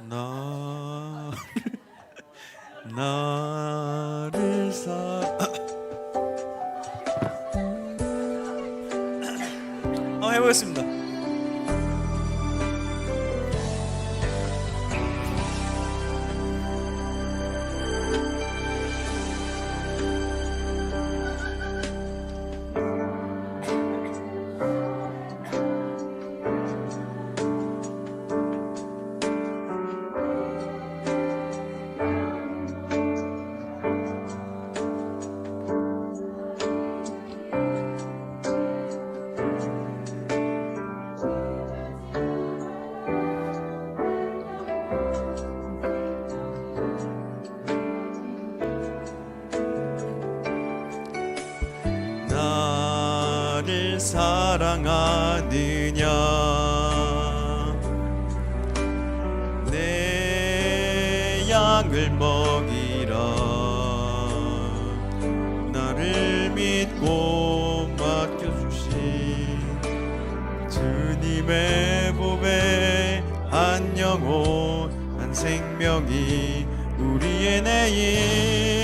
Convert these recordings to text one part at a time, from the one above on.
나 나를 해보겠습니다. 나를 사랑하느냐 내 양을 먹이라 나를 믿고 맡겨주신 주님의 몸에 한 영혼 한 생명이 우리의 내일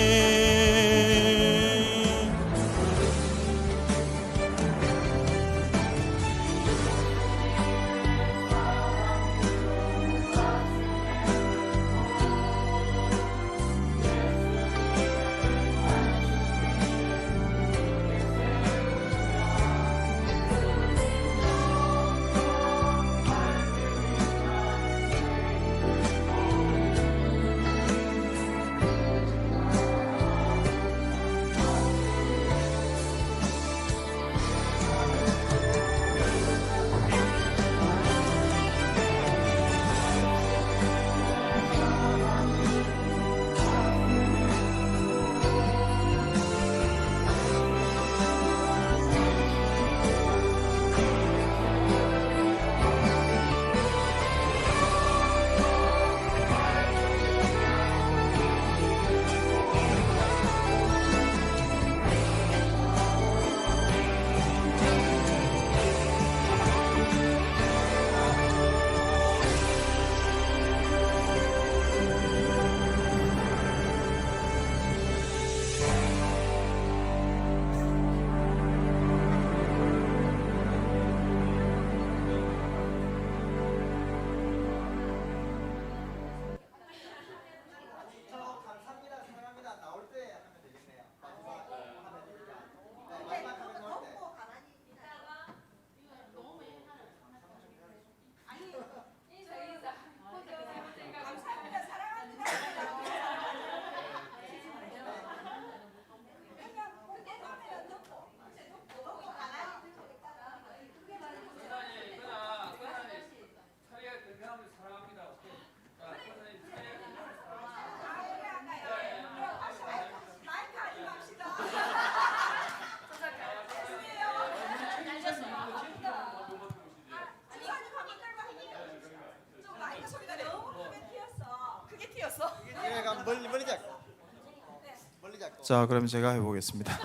자, 그럼 제가 해보겠습니다.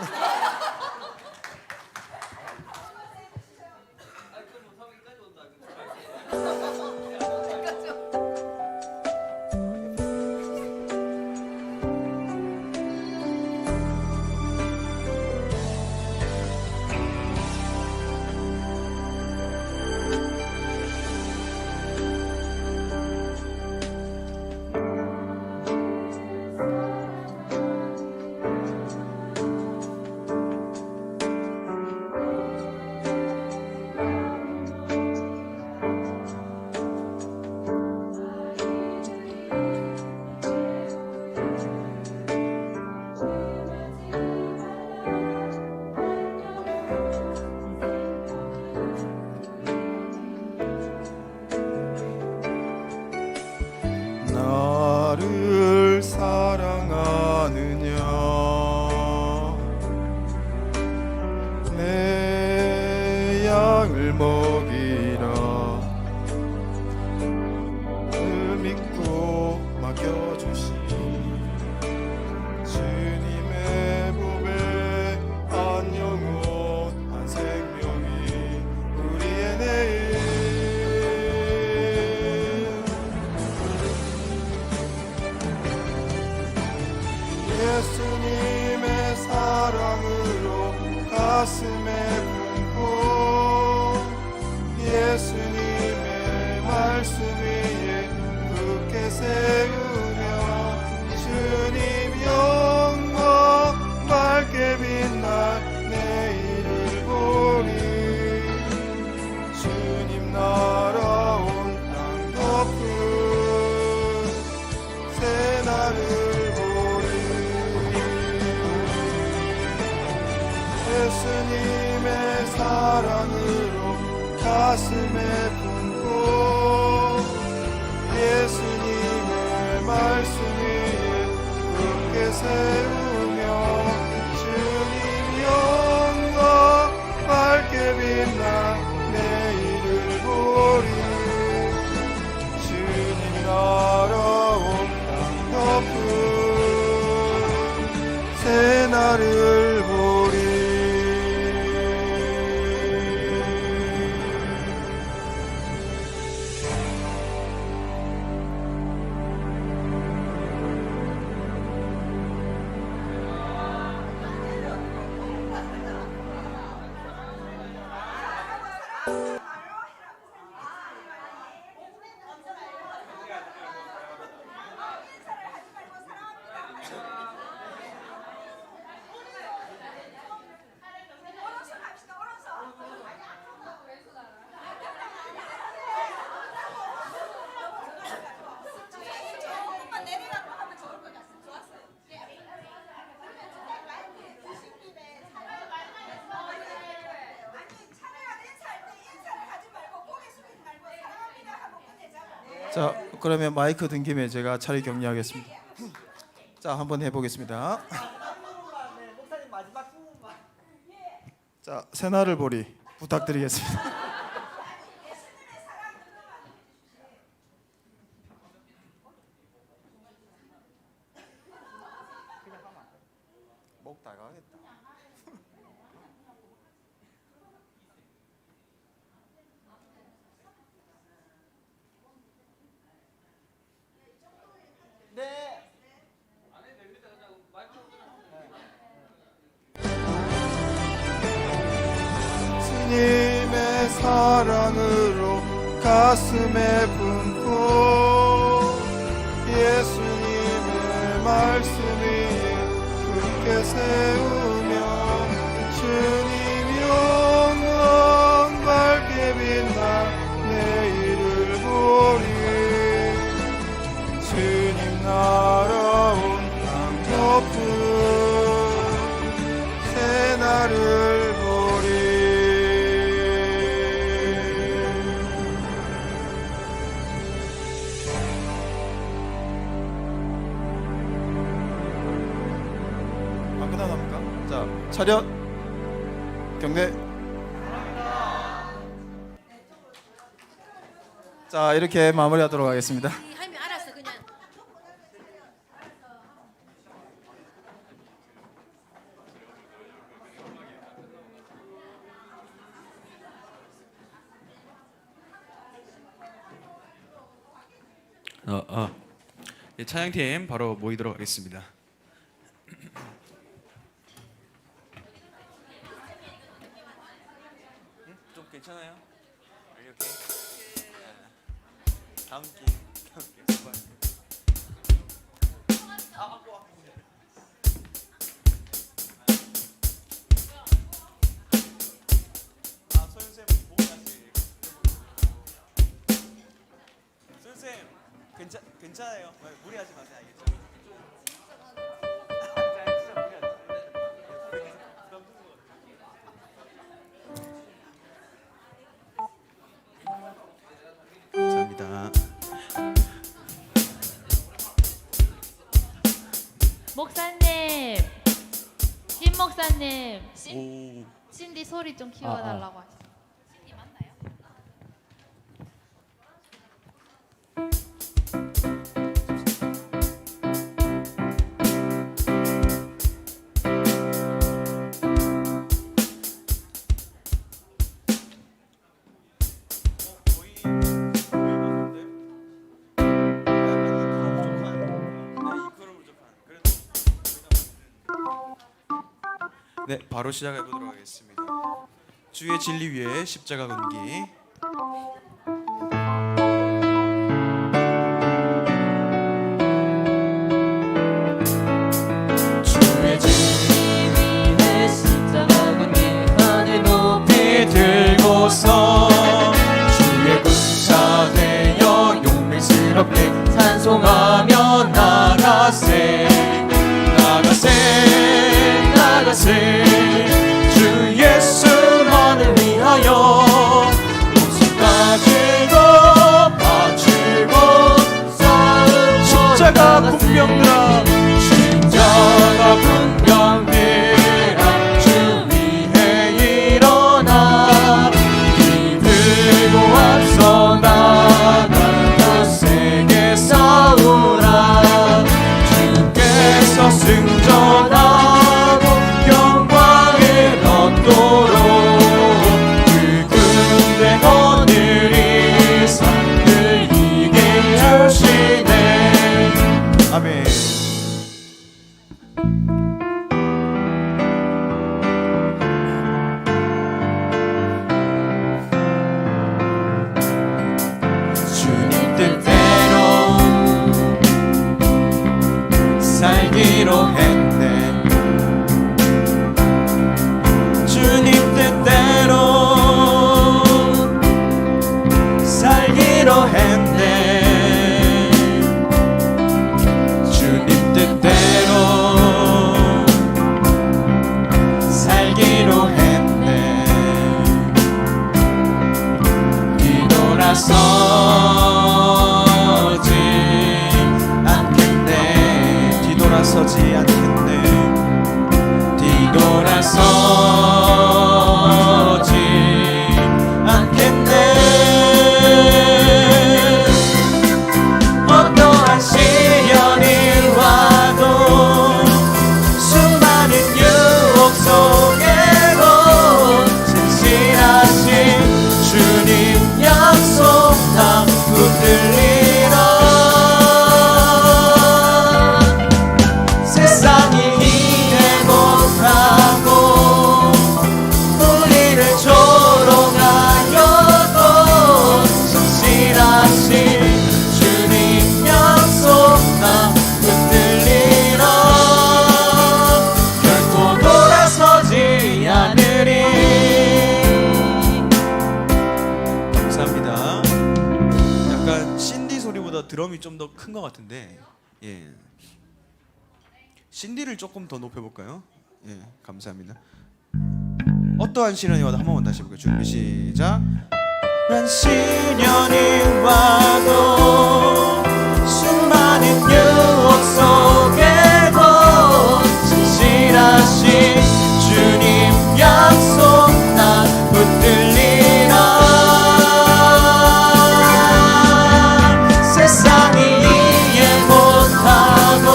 자, 그러면 마이크 든 김에 제가 차례 격려하겠습니다. 자, 한번 해보겠습니다. 자, 새날을 보리 부탁드리겠습니다. 목 다가겠다. 주님의 사랑으로 가슴에 품고 예수님의 말씀 위에 굳게 세우며 주님 영광 밝게 빛나 내일을 보리. 주님 날아온 강높은 새날을 보리. 안 끝나갑니까? 자, 차렷 경례. 자, 이렇게 마무리하도록 하겠습니다. 할미 알았어 그냥. 네, 찬양팀 바로 모이도록 하겠습니다. 좀 괜찮아요? 이렇게 다음 기 선생님 보고 다시. 선생님 괜찮아요. 무리하지 마세요. 알겠죠? 감사합니다. 목사님, 신 목사님, 오. 신디 소리 좀 키워달라고 하시죠. 신디 맞나요? 네, 바로 시작해 보도록 하겠습니다. 주의 진리 위에 십자가 건기. 주의 진리 위에 십자가 건기 하늘 높이 들고서 주의 군사 되어 용맹스럽게 찬송하며 나가세 주 예수만을 위하여 목숨까지도 바치고 싸우고 십자가 군병들아, 십자가 군병들아 주 위에 일어나 이들고 앞서 나가 세게 싸우라. 주께서 승전하고 영광을 얻도록 그 군대 거느리 산을 이게 주시네. 아멘. 주님 뜻대로 살기로 했네. 주님 뜻대로 살기로 했네. 주님 뜻대로 살기로 했네. 뒤돌아서 돌아서지 않겠네. 어떠한 시련이 와도 수많은 유혹 속에도 진실하신 주님 약속 다 붙들리라. 세상이 이해 못하고 우리를 조롱하여도 진실하신 주님 약속 다 붙들리라. 결코 돌아서지 않으리. 감사합니다. 약간 신디 소리보다 드럼이 좀 더 큰 것 같은데, 예. 신디를 조금 더 높여볼까요? 예, 감사합니다. 어떠한 시련이 와도 한 번만 다시 해볼게요. 준비 시작. 한 시련이 와도 수많은 유혹 속에도 진실하신 주님 약속 나 붙들리라. 세상이 이해 못하고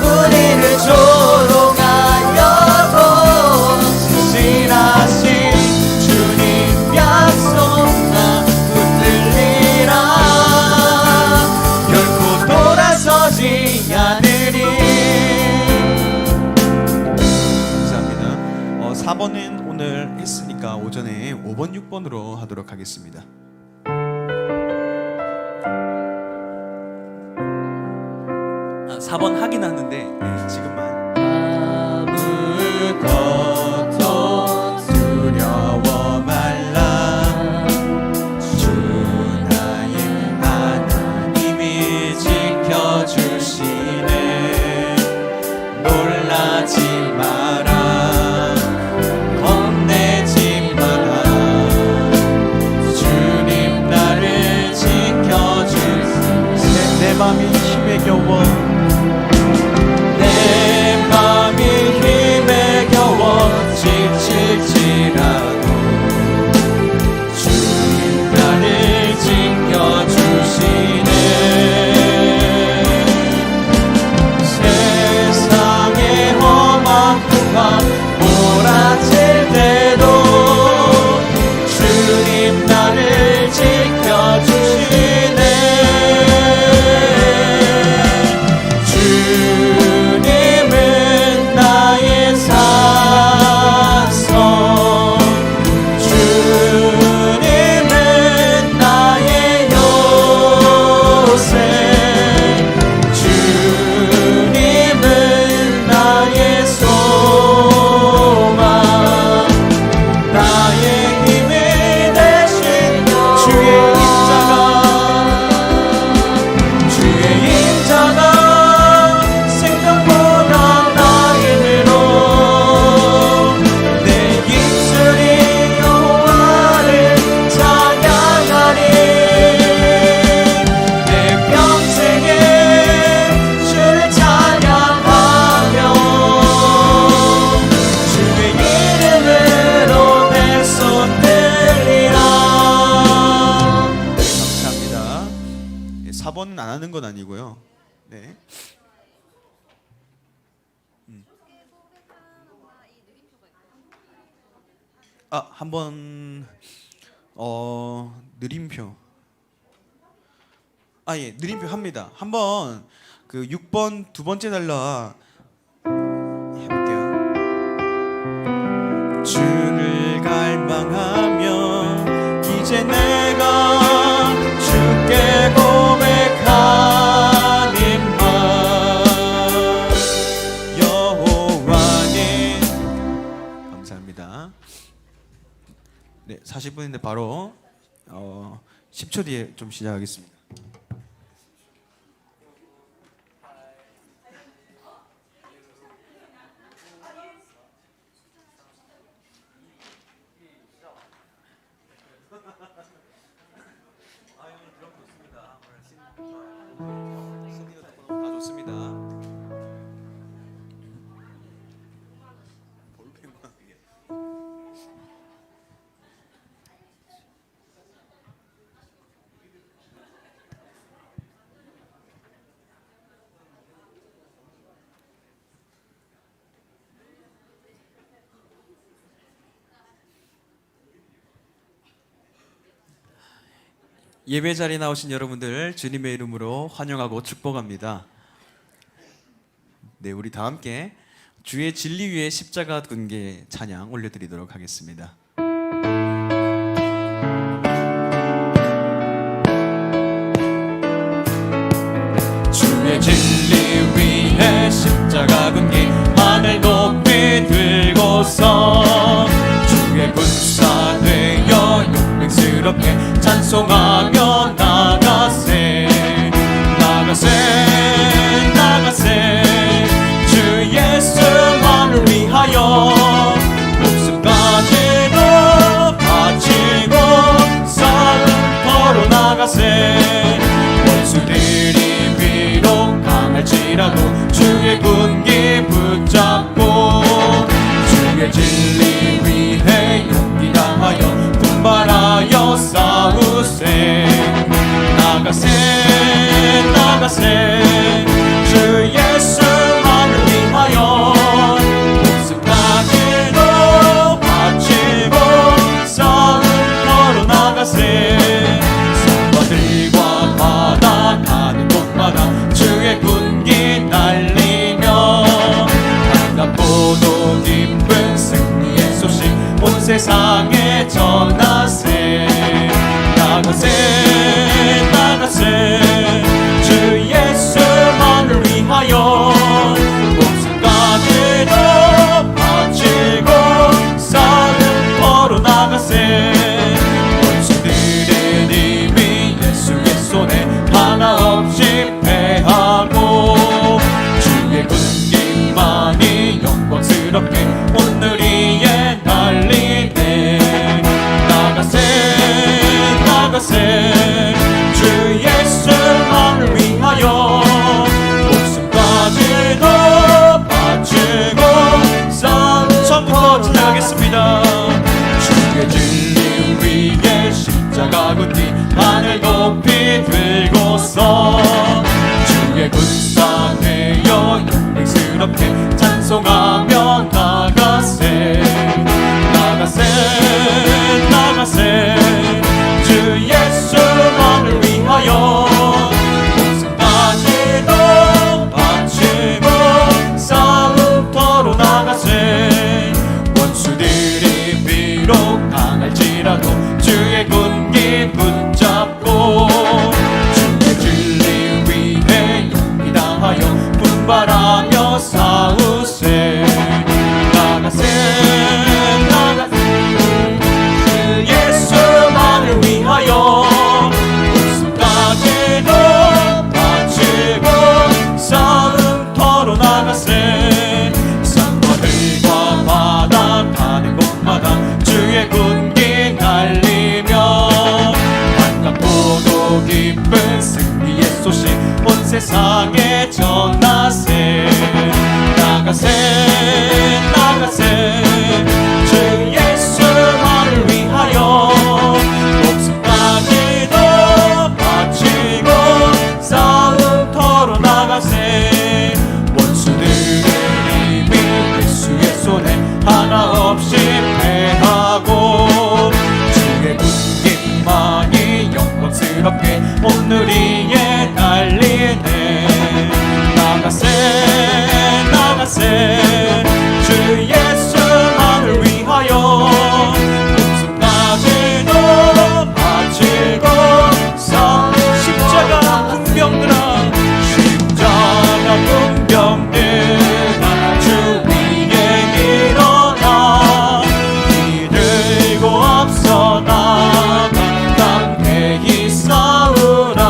우리를 조롱하여도 진실하신 주님 약속 나 붙들리라. 결코 돌아서지 않으리. 감사합니다. 4번은 오늘 했으니까 오전에 5번, 6번으로 하도록 하겠습니다. 아, 4번 하긴 하는데 지금만. 아무것도 두려워 말라. 주 나의 하나님이 지켜주시네. 놀라지 마라. 겁내지 마라. 주님 나를 지켜주시네. 내 맘이 힘에 겨워 내 맘이 힘에 겨워 지칠지라도 주님 나를 지켜주시네. 세상의 험한 풍파 몰아칠 때도 주님 나를 지켜주시네. 주님은 나의 산성, 주님은 나의 요새, 주님은 나의 소망, 나의 힘이 되신 주의 임자가 생각보다 나의 힘으로 내 입술이 여호와를 찬양하리. 내 평생에 주를 찬양하며 주의 이름으로 내 손 들리라. 감사합니다. 4번은 안 하는 건 아니고요. 네. 한번 느림표. 예, 느림표 합니다. 한번 그 6번 두 번째 달라 해볼게요. 주를 갈망하며 이제 내가 주께 고백하니만 여호와는. 감사합니다. 네, 40분인데 바로 10초 뒤에 좀 시작하겠습니다. 다 좋습니다. 예배 자리에 나오신 여러분들 주님의 이름으로 환영하고 축복합니다. 네, 우리 다 함께 주의 진리 위에 십자가 끈게 찬양 올려드리도록 하겠습니다. 주의 진리 위에 십자가 끈기 하늘 높이 들고서 주의 군사 되어 용맹스럽게 찬송하며 나가세 나가세 나가세 주 예수만을 위하여 목숨까지도 바치고 싸움터로 나가세 원수들이 비록 강할지라도 주의 군기 붙잡고 주의 진리 위해 용기 다하여 분발하여 싸우세 나가세 나가세 주 예수만을 위하여 목숨까지도 바치고 싸움터로 나가세 산과들과 바다 가는 곳마다 주의 군기 날리며 반갑고도 기쁜 승리의 소식 온 세상에 전하세 나가세 나가세 주 예수만을 위하여 목숨까지도 바치고 싸움터로 나가세 원수들의 님이 예수의 손에 하나 없이 패하고 주의 군기만이 영광스럽게 오늘 위에 날리네 나가세 나가세 주 예수만을 위하여 목숨까지도 바치고 싸움 처음부터 진행하겠습니다. 주의 진리 위에 십자가 군기 하늘 높이 들고서 주의 군사 되어 용맹스럽게 찬송하며 나가세 나가세 나가세 주 예수만을 위하여 목숨까지도 바치고 싸움터로 나가세 원수들이 비록 강할지라도 주의 군기 붙잡고 주의 진리 위해 용기 다하여 분발하며 싸우세 나가세 나가세 주 예수만을 위하여 목숨까지도 바치고 싸움터로 나가세 산과들과 바다 가는 곳마다 주의 군기 날리며 반갑고도 기쁜 승리의 소식 온 세상에 전하세 나가세 나가세 주 예수만을 위하여 목숨까지도 바치고 싸움터로 나가세 원수들의 힘이 예수의 손에 하나 없이 패하고 주의 군기만이 영광스럽게 오늘 위에 날리네 나가세 나가세 주 예수만을 위하여 목숨까지도 바치고 싸움 십자가 군병들아 십자가 군병들아 주 위에 일어나 이 들고 앞서 나가 담대히 싸우라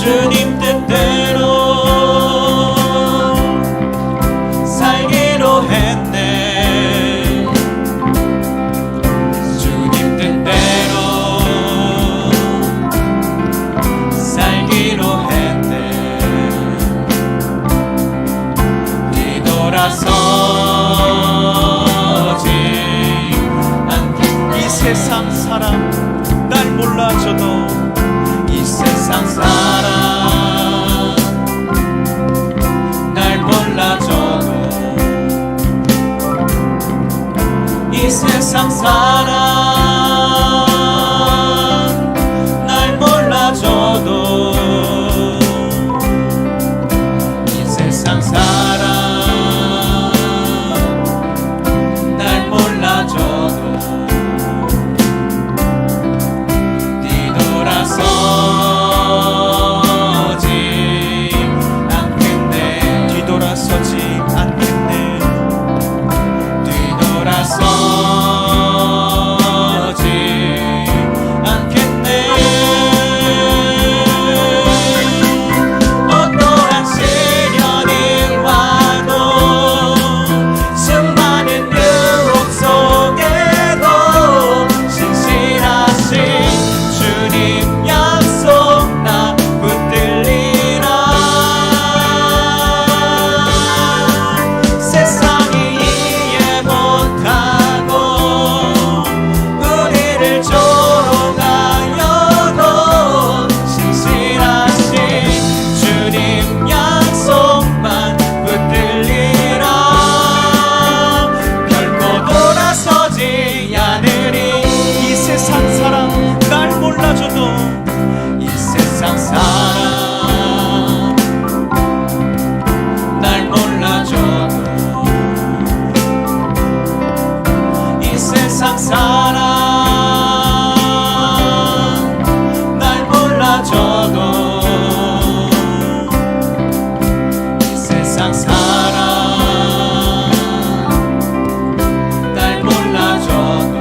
주님 뜻대로 살기로 했네. 주님 뜻대로 살기로 했네. 뒤돌아서지 않게. 이 세상 사람 날 몰라줘도, 이 세상 사람 날 몰라줘도, 이 세상 사람 날 몰라줘도, 이 세상 사람 날 몰라줘도 뒤돌아서지 않겠네. 뒤돌아서지 않겠네. 뒤돌아서지 않겠네. 어떠한 시련이 와도 수많은 유혹 속에도 신실하신 주님 약속 나 붙들리라. 세상이 이해 못하고 우리를 조롱하여도 신실하신 주님 약속만 붙들리라. 결코 돌아서지 않으리. 이 세상 사람 날 몰라줘도, 이 세상 사람 날 몰라줘도, 이 세상 사람 날 몰라줘도, 이 세상 사람 날 몰라줘도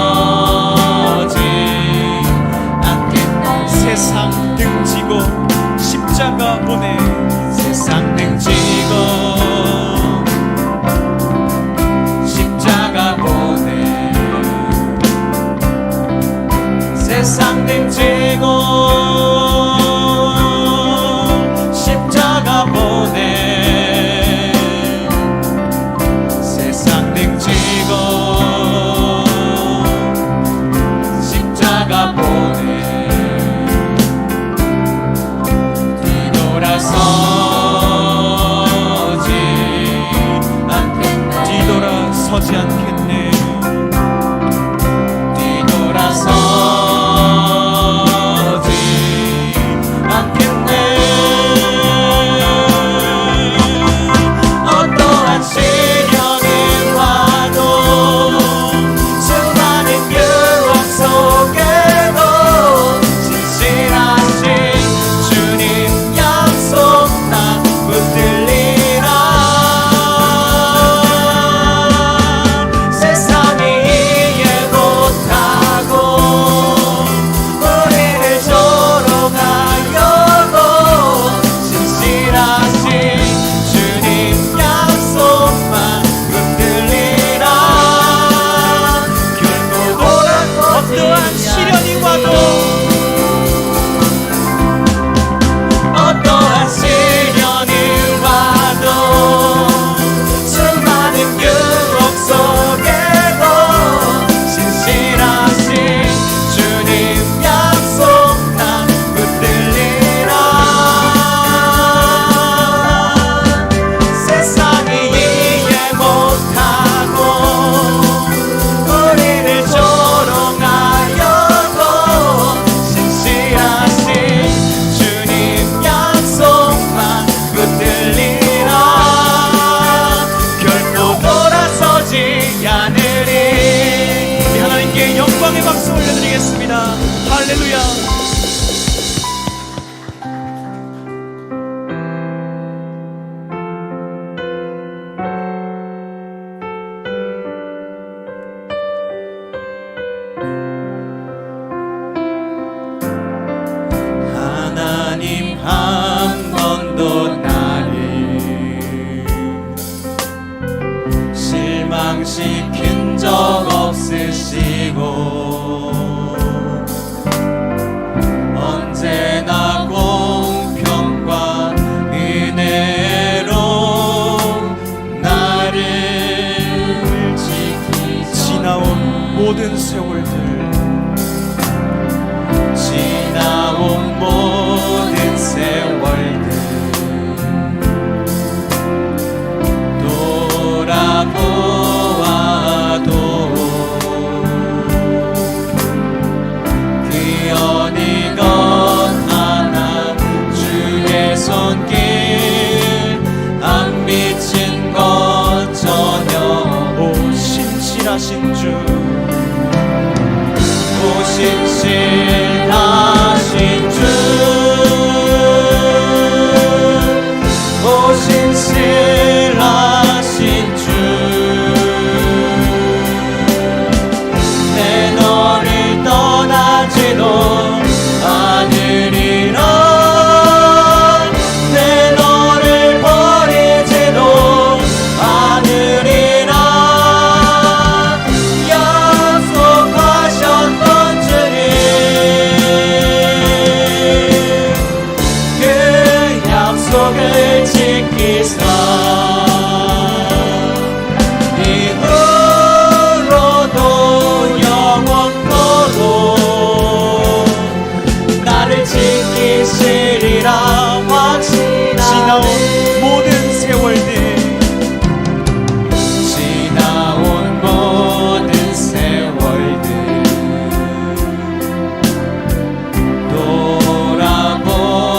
뒤돌아서지 않겠네. 세상 등지고 십자가 보내. 세상 등지고 십자가 보내. 세상 등지고 십자가 보내. 세상 등지고 십자가 보내. 뒤돌아서지 않겠네. 뒤돌아서지 않겠네. 뒤돌아서지 않겠네. 어떠한 시련이 와도 수많은 유혹 속에도 신실하신 주님 약속 나 붙들리라. 세상이 이해 못하고 우리를 조롱하여도 신실하신 주님 약속만 붙들리라. 결코 어떠한 시련이 와도, 어떠한 시련이 와도 수많은 유혹 속에도 신실하신 주님 약속 난 붙들리라. 세상이 이해 못하고 우리를 조롱하여도 신실하신 주님 약속만 붙들리라. 결코 돌아서지 않으리. 우리 하나님께 영광의 박수 올려드리겠습니다. 할렐루야. 한 번도 나를 실망시킨 적 없으시고 언제나 공평과 은혜로 나를 지키셨네. 지나온 모든 세월들 지나온 모든 세월들 돌아보아도 그 어느 것 하나 주의 손길 안 미친 것 전혀. 오 신실하신 주 오 신실하신 주 오 신실하신 주 내 너를 떠나지도 않으리라 내 너를 버리지도 않으리라 약속하셨던 주님 그 약속을 지키사 이후로도 영원토록 나를 지키시리라 지나온 모든 세월들 지나온 모든 세월들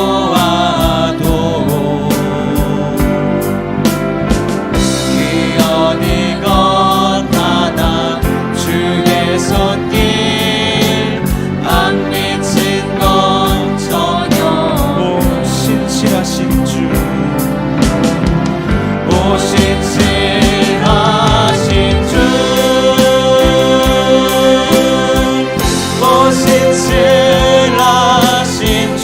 돌아보아도 그 어느 것 하나 주의 손길 안 미친 것 전혀. 오 신실하신 주 오 신실하신 주 오 신실하신 주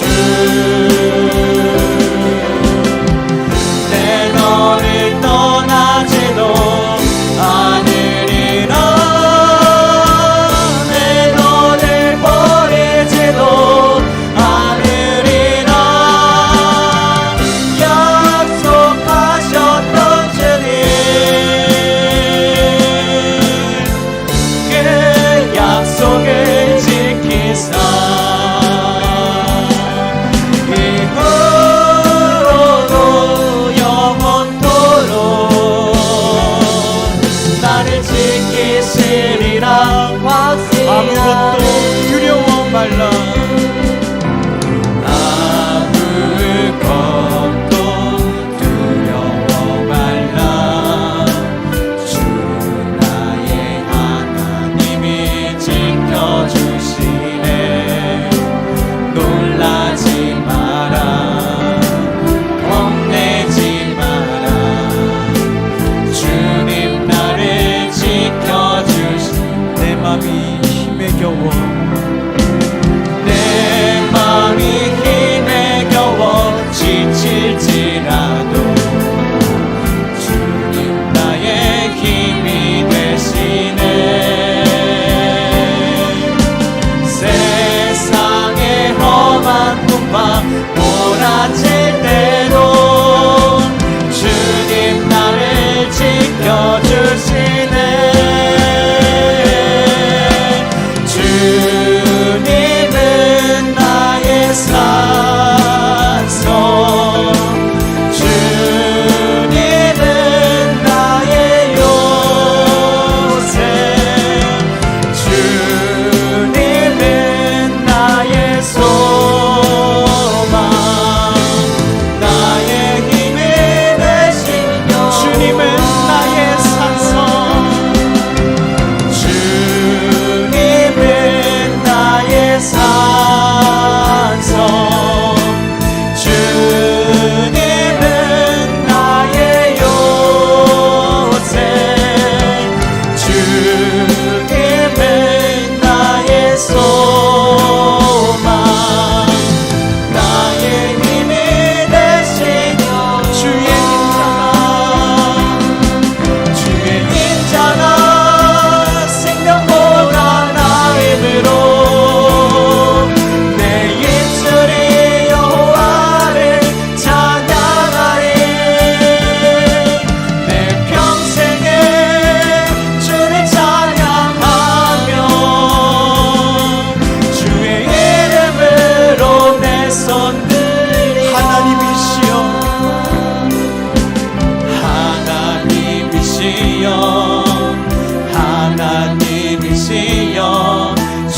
내 너를 떠나지도 않으리라 내 너를 버리지도 않으리라 약속하셨던 주님 그 약속을 지키사 이후로도 영원토록 나를 지키시리라 아무것도 두려워 말라 아무것도 두려워 말라 주 나의 하나님이 지켜주시네 놀라지 마라 겁내지 마라 주님 나를 지켜주시네 내 맘이 힘에 겨워 내 맘이 힘에 겨워 지칠지라도 주님 나의 힘이 되시네 세상의 험한 풍파 몰아칠 때도 주님 나를 지켜주시네 주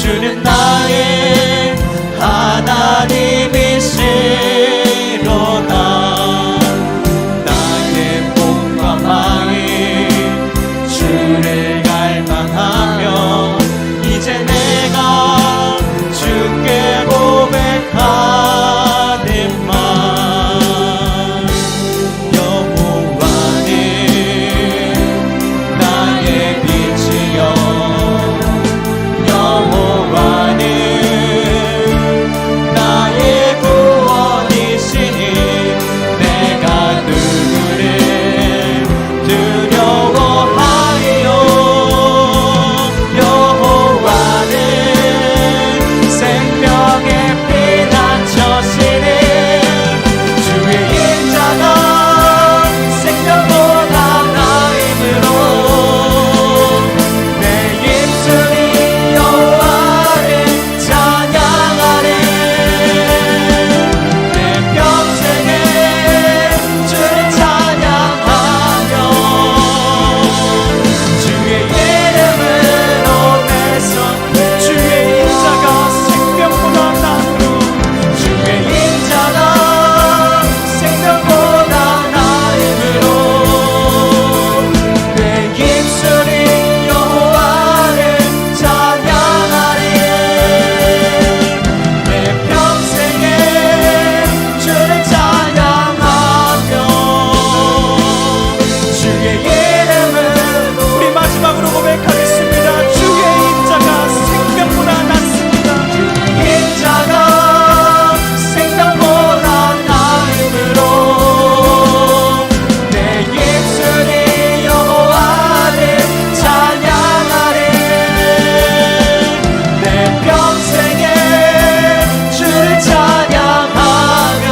주는 나의 하나님이시로다. 나의 몸과 마음 주를 갈망하며 이제 내가 주께 고백하는 말. 여호와는 나의 빛이여 여호와는 나의 구원이시니 내가 누구를 두려워하리요. 여호와는 생명의 피난처시니 주의 인자가 생명보다 나임으로 내 입술이 여호와를 찬양하리. 내 평생에 주를 찬양하며 주의 이름으로 내 손 주의 인자가 생명보다 나으로 주의 인자가 생명보다 나음으로 내 입술이 여호와를 찬양하리. 내 평생에 주를 찬양하며 주의 이름으로 우리 마지막으로 고백하겠습니다. 주의 인자가 생명보다 낫습니다. 인자가 생명보다 나음으로 내 입술이 여호와를 찬양하리. 내 평생에 주를 찬양하며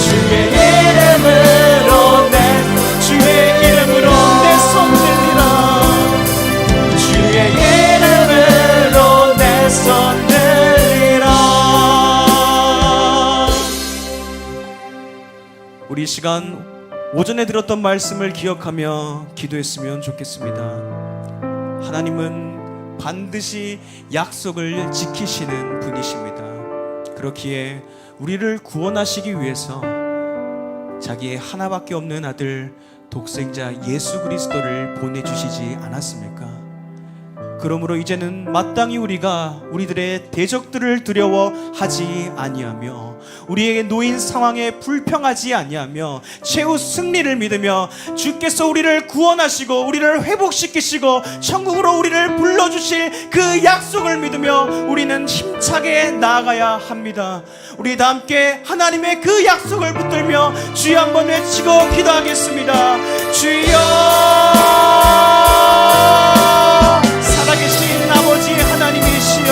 주의 이름으로 내 손 들리라. 주의 이름으로 내 손 들리라. 우리 이 시간 오전에 들었던 말씀을 기억하며 기도했으면 좋겠습니다. 하나님은 반드시 약속을 지키시는 분이십니다. 그렇기에 우리를 구원하시기 위해서 자기의 하나밖에 없는 아들 독생자 예수 그리스도를 보내주시지 않았습니까? 그러므로 이제는 마땅히 우리가 우리들의 대적들을 두려워하지 아니하며 우리에게 놓인 상황에 불평하지 아니하며 최후 승리를 믿으며 주께서 우리를 구원하시고 우리를 회복시키시고 천국으로 우리를 불러주실 그 약속을 믿으며 우리는 힘차게 나아가야 합니다. 우리 다 함께 하나님의 그 약속을 붙들며 주여 한번 외치고 기도하겠습니다. 주여, 살아계신 아버지 하나님이시여,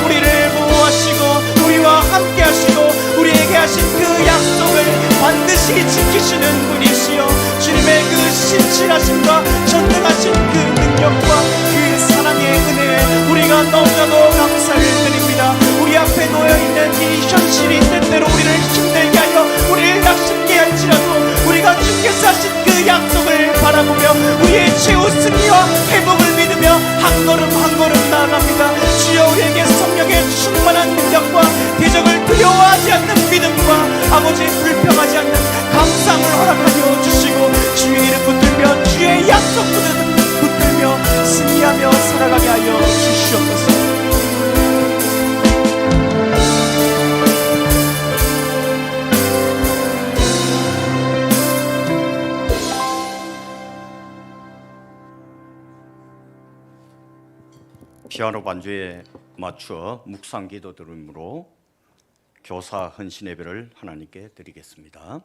우리를 보호하시고 우리와 함께 하시고 우리에게 하신 그 약속을 반드시 지키시는 분이시여, 주님의 그 신실하심과 전능하신 그 능력과 그 사랑의 은혜에 우리가 너무나도 감사를 드립니다. 우리 앞에 놓여있는 이 현실이 때때로 우리를 힘들게 하여 우리를 낙심케 할지라도 우리가 주께서 하신 그 약속을 바라보며 우리의 최후 승리와 회복을 믿으며 한 걸음 한 걸음 나아갑니다. 주여, 우리에게 성령의 충만한 능력과 대적을 두려워하지 않는 믿음과 아버지 불평하지 않는 감상을 허락하여 주시고 주의 이름 붙들며 주의 약속 붙들며 승리하며 살아가게 하여 주시옵소서. 피아노 반주에 맞추어 묵상 기도 드림으로 교사 헌신 예배를 하나님께 드리겠습니다.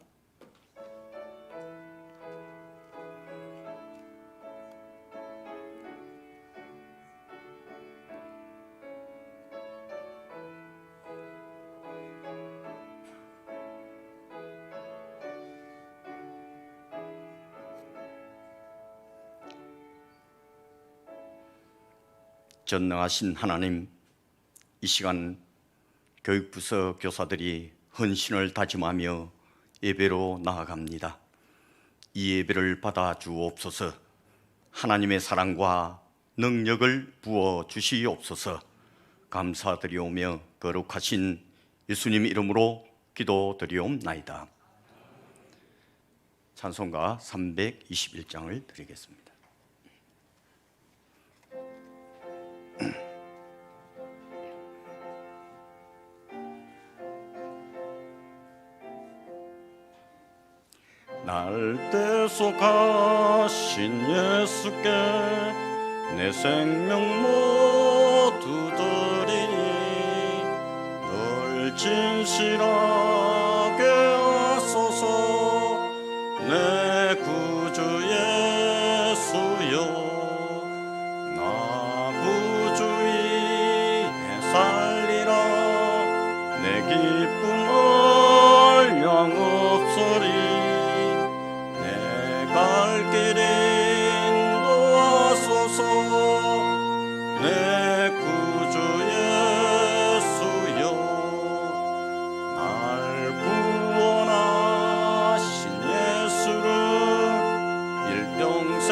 전능하신 하나님, 이 시간 교육부서 교사들이 헌신을 다짐하며 예배로 나아갑니다. 이 예배를 받아 주옵소서. 하나님의 사랑과 능력을 부어 주시옵소서. 감사드리오며 거룩하신 예수님 이름으로 기도드리옵나이다. 찬송가 321장을 드리겠습니다. 날 대속하신 예수께 내 생명 모두 드리니 늘 진실하게 하소서. 내 구주 예수여, 나 구주 위에 살리라. 내 기쁨을 영없소리. 내 갈 길 인도하소서. 내 구주 예수여, 날 구원하신 예수를 일평생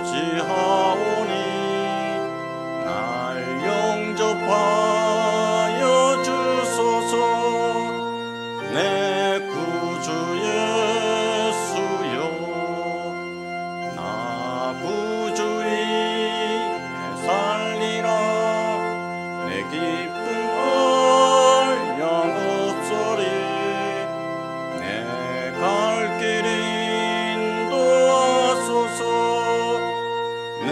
의지하오니 날 영접하여 주소서. 내 구주 예수여, 나 구주 위에 살리라. 내 기쁨을 영없소리. 내 갈 길 인도하소서. 내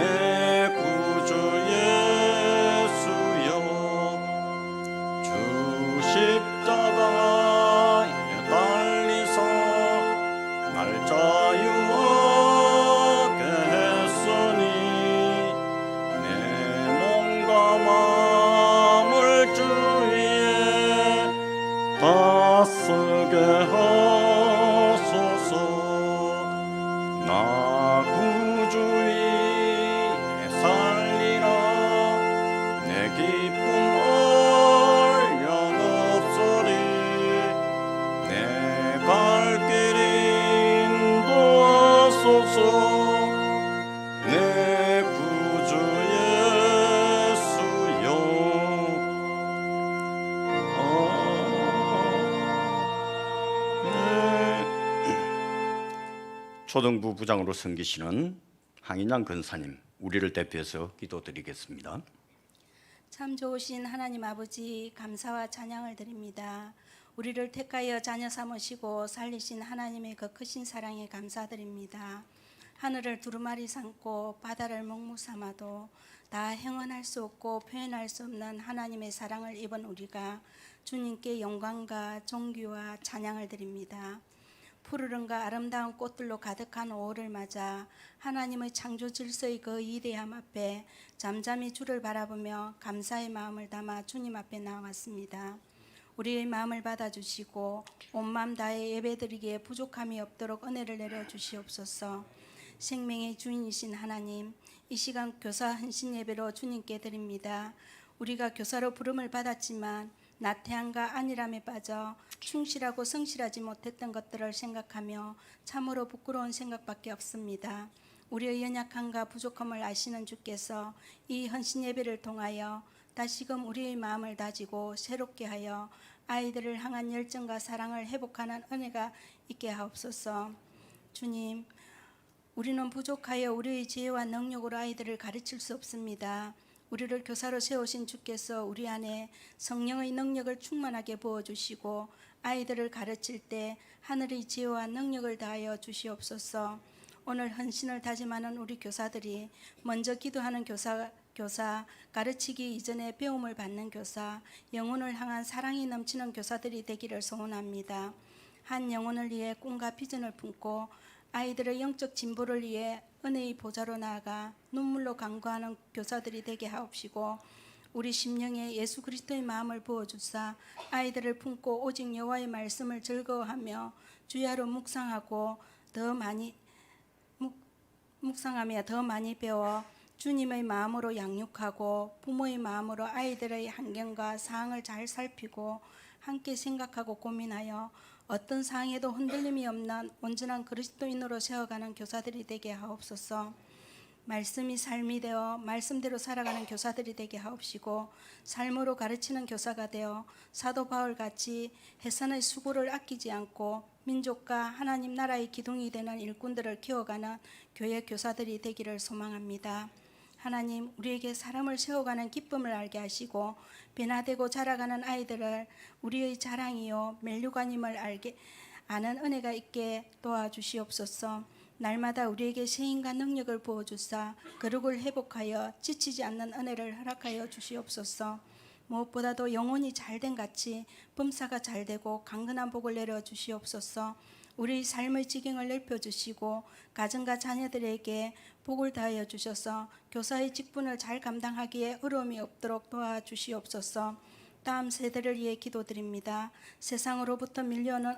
구주 예수여, 주 십자가에 달리사 날 자유하게 했으니 내 몸과 마음을 주 위에 다 쓰게 하소서. 나 구주 위에 살리라. 내 기쁨을 영없소리. 내 갈 길 인도하소서. 내 구주 예수여. 초등부 부장으로 섬기시는 항인양 근사님, 우리를 대표해서 기도드리겠습니다. 참 좋으신 하나님 아버지, 감사와 찬양을 드립니다. 우리를 택하여 자녀 삼으시고 살리신 하나님의 그 크신 사랑에 감사드립니다. 하늘을 두루마리 삼고 바다를 먹무 삼아도 다 행언할 수 없고 표현할 수 없는 하나님의 사랑을 입은 우리가 주님께 영광과 존귀와 찬양을 드립니다. 푸르름과 아름다운 꽃들로 가득한 5월을 맞아 하나님의 창조 질서의 그 위대함 앞에 잠잠히 주를 바라보며 감사의 마음을 담아 주님 앞에 나왔습니다. 우리의 마음을 받아주시고 온 마음 다해 예배드리기에 부족함이 없도록 은혜를 내려 주시옵소서. 생명의 주인이신 하나님, 이 시간 교사 헌신 예배로 주님께 드립니다. 우리가 교사로 부름을 받았지만 나태함과 안일함에 빠져 충실하고 성실하지 못했던 것들을 생각하며 참으로 부끄러운 생각밖에 없습니다. 우리의 연약함과 부족함을 아시는 주께서 이 헌신 예배를 통하여 다시금 우리의 마음을 다지고 새롭게 하여 아이들을 향한 열정과 사랑을 회복하는 은혜가 있게 하옵소서. 주님, 우리는 부족하여 우리의 지혜와 능력으로 아이들을 가르칠 수 없습니다. 우리를 교사로 세우신 주께서 우리 안에 성령의 능력을 충만하게 부어주시고 아이들을 가르칠 때 하늘의 지혜와 능력을 다하여 주시옵소서. 오늘 헌신을 다짐하는 우리 교사들이 먼저 기도하는 교사, 가르치기 이전에 배움을 받는 교사, 영혼을 향한 사랑이 넘치는 교사들이 되기를 소원합니다. 한 영혼을 위해 꿈과 비전을 품고 아이들의 영적 진보를 위해 은혜의 보좌로 나아가 눈물로 간구하는 교사들이 되게 하옵시고 우리 심령에 예수 그리스도의 마음을 부어주사 아이들을 품고 오직 여호와의 말씀을 즐거워하며 주야로 묵상하며 더 많이 배워 주님의 마음으로 양육하고 부모의 마음으로 아이들의 환경과 상황을 잘 살피고 함께 생각하고 고민하여 어떤 상황에도 흔들림이 없는 온전한 그리스도인으로 세워가는 교사들이 되게 하옵소서. 말씀이 삶이 되어 말씀대로 살아가는 교사들이 되게 하옵시고 삶으로 가르치는 교사가 되어 사도 바울같이 해산의 수고를 아끼지 않고 민족과 하나님 나라의 기둥이 되는 일꾼들을 키워가는 교회 교사들이 되기를 소망합니다. 하나님, 우리에게 사람을 세워가는 기쁨을 알게 하시고 변화되고 자라가는 아이들을 우리의 자랑이요 멜류관임을 아는 은혜가 있게 도와주시옵소서. 날마다 우리에게 세임과 능력을 부어주사 거룩을 회복하여 지치지 않는 은혜를 허락하여 주시옵소서. 무엇보다도 영혼이 잘된 같이 범사가 잘되고 강건한 복을 내려 주시옵소서. 우리 삶의 지경을 넓혀주시고 가정과 자녀들에게 복을 다하여 주셔서 교사의 직분을 잘 감당하기에 어려움이 없도록 도와주시옵소서. 다음 세대를 위해 기도드립니다. 세상으로부터 밀려오는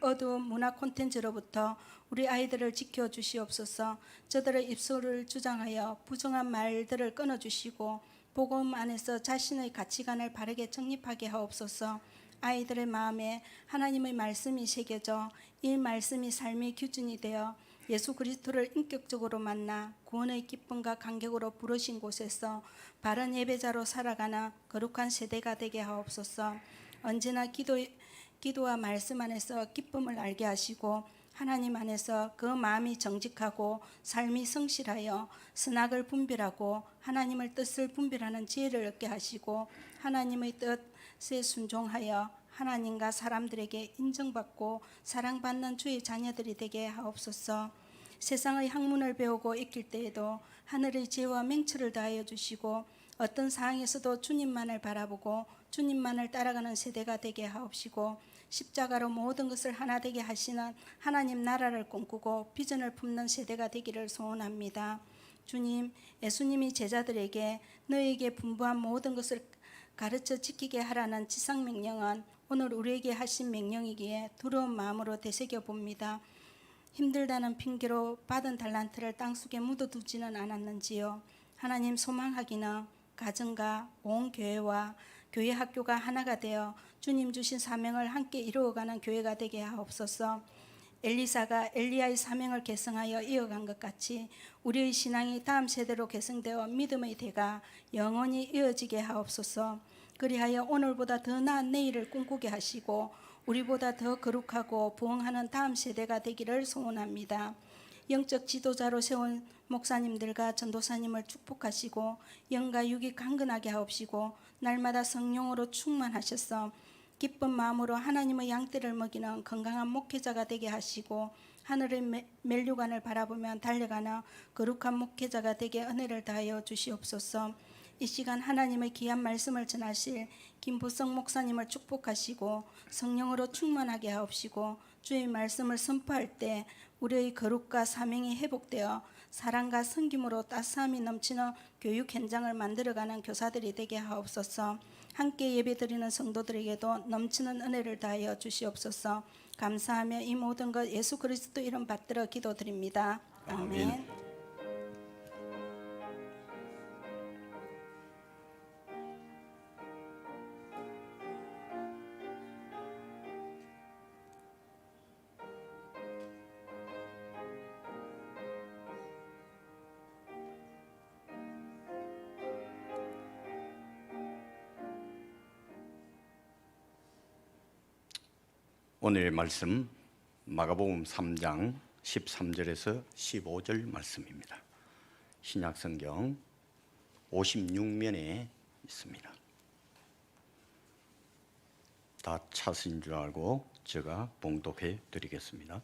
어두운 문화 콘텐츠로부터 우리 아이들을 지켜주시옵소서. 저들의 입술을 주장하여 부정한 말들을 끊어주시고 복음 안에서 자신의 가치관을 바르게 정립하게 하옵소서. 아이들의 마음에 하나님의 말씀이 새겨져 이 말씀이 삶의 기준이 되어 예수 그리스도를 인격적으로 만나 구원의 기쁨과 감격으로 부르신 곳에서 바른 예배자로 살아가는 거룩한 세대가 되게 하옵소서. 언제나 기도와 말씀 안에서 기쁨을 알게 하시고 하나님 안에서 그 마음이 정직하고 삶이 성실하여 선악을 분별하고 하나님의 뜻을 분별하는 지혜를 얻게 하시고 하나님의 뜻에 순종하여 하나님과 사람들에게 인정받고 사랑받는 주의 자녀들이 되게 하옵소서. 세상의 학문을 배우고 익힐 때에도 하늘의 지혜와 맹철을 다하여 주시고 어떤 상황에서도 주님만을 바라보고 주님만을 따라가는 세대가 되게 하옵시고 십자가로 모든 것을 하나 되게 하시는 하나님 나라를 꿈꾸고 비전을 품는 세대가 되기를 소원합니다. 주님, 예수님이 제자들에게 너희에게 분부한 모든 것을 가르쳐 지키게 하라는 지상 명령은 오늘 우리에게 하신 명령이기에 두려운 마음으로 되새겨 봅니다. 힘들다는 핑계로 받은 달란트를 땅속에 묻어두지는 않았는지요. 하나님, 소망하기는 가정과 온 교회와 교회 학교가 하나가 되어 주님 주신 사명을 함께 이루어가는 교회가 되게 하옵소서. 엘리사가 엘리야의 사명을 계승하여 이어간 것 같이 우리의 신앙이 다음 세대로 계승되어 믿음의 대가 영원히 이어지게 하옵소서. 그리하여 오늘보다 더 나은 내일을 꿈꾸게 하시고 우리보다 더 거룩하고 부흥하는 다음 세대가 되기를 소원합니다. 영적 지도자로 세운 목사님들과 전도사님을 축복하시고 영과 육이 강건하게 하옵시고 날마다 성령으로 충만하셔서 기쁜 마음으로 하나님의 양떼를 먹이는 건강한 목회자가 되게 하시고 하늘의 멜류관을 바라보며 달려가는 거룩한 목회자가 되게 은혜를 다하여 주시옵소서. 이 시간 하나님의 귀한 말씀을 전하실 김보성 목사님을 축복하시고 성령으로 충만하게 하옵시고 주의 말씀을 선포할 때 우리의 거룩과 사명이 회복되어 사랑과 섬김으로 따스함이 넘치는 교육 현장을 만들어가는 교사들이 되게 하옵소서. 함께 예배드리는 성도들에게도 넘치는 은혜를 다하여 주시옵소서. 감사하며 이 모든 것 예수 그리스도 이름 받들어 기도드립니다. 아멘. 오늘의 말씀 마가복음 3장 13절에서 15절 말씀입니다. 신약성경 56면에 있습니다. 다 찾으신 줄 알고 제가 봉독해 드리겠습니다.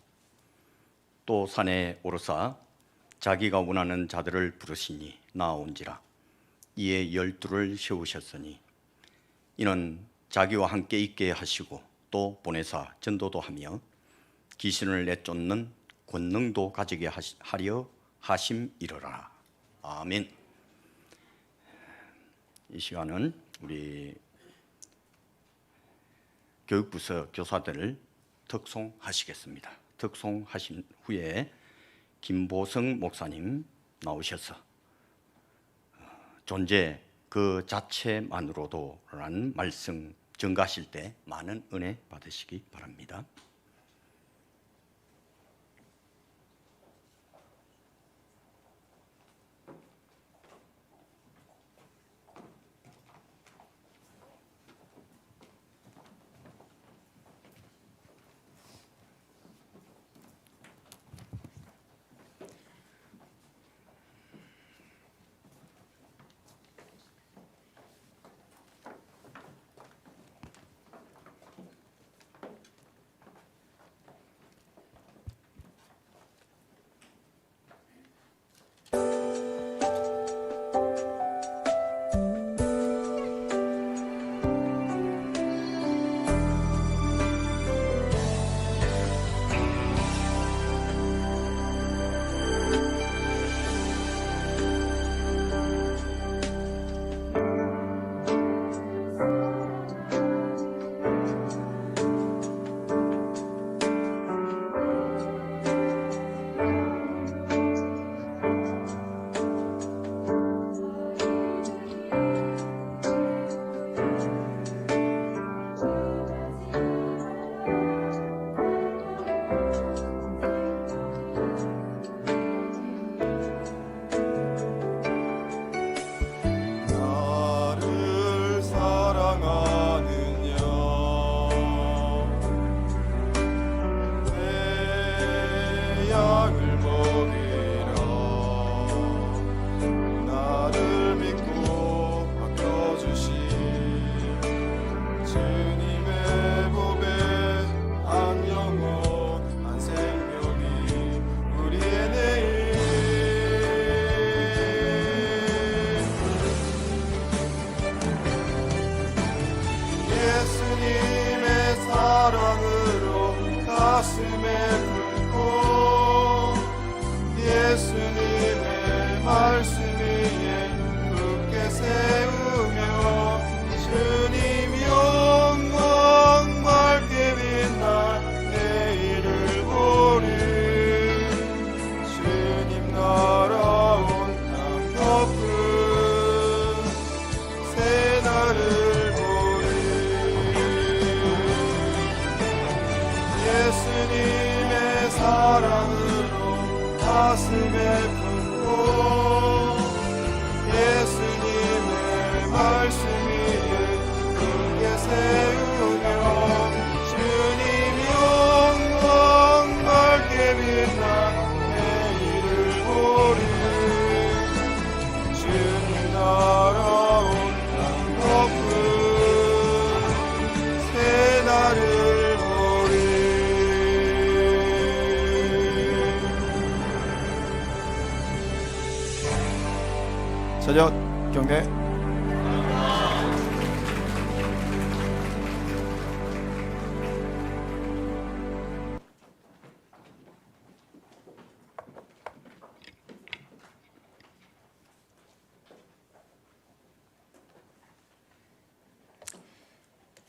또 산에 오르사 자기가 원하는 자들을 부르시니 나아온지라. 이에 12를 세우셨으니 이는 자기와 함께 있게 하시고 또 보내사 전도도 하며 귀신을 내쫓는 권능도 가지게 하려 하심이로라. 아멘. 이 시간은 우리 교육부서 교사들을 특송하시겠습니다. 특송하신 후에 김보성 목사님 나오셔서 존재 그 자체만으로도 라는 말씀 증가하실 때 많은 은혜 받으시기 바랍니다. 가슴에 품고 예수님의 말씀 위에 굳게 세우며 주님 영광 밝게 빛나 내일을 보리 주님 날아온 땅 덮은 새날을 보리 예수님의 사랑으로 가슴에 품고 예수님의 말씀 위에 굳게 세우며 주님 영광 밝게 빛나 내일을 보리 주님 날아온 땅 덮은 새날을 보리 저녁 경례.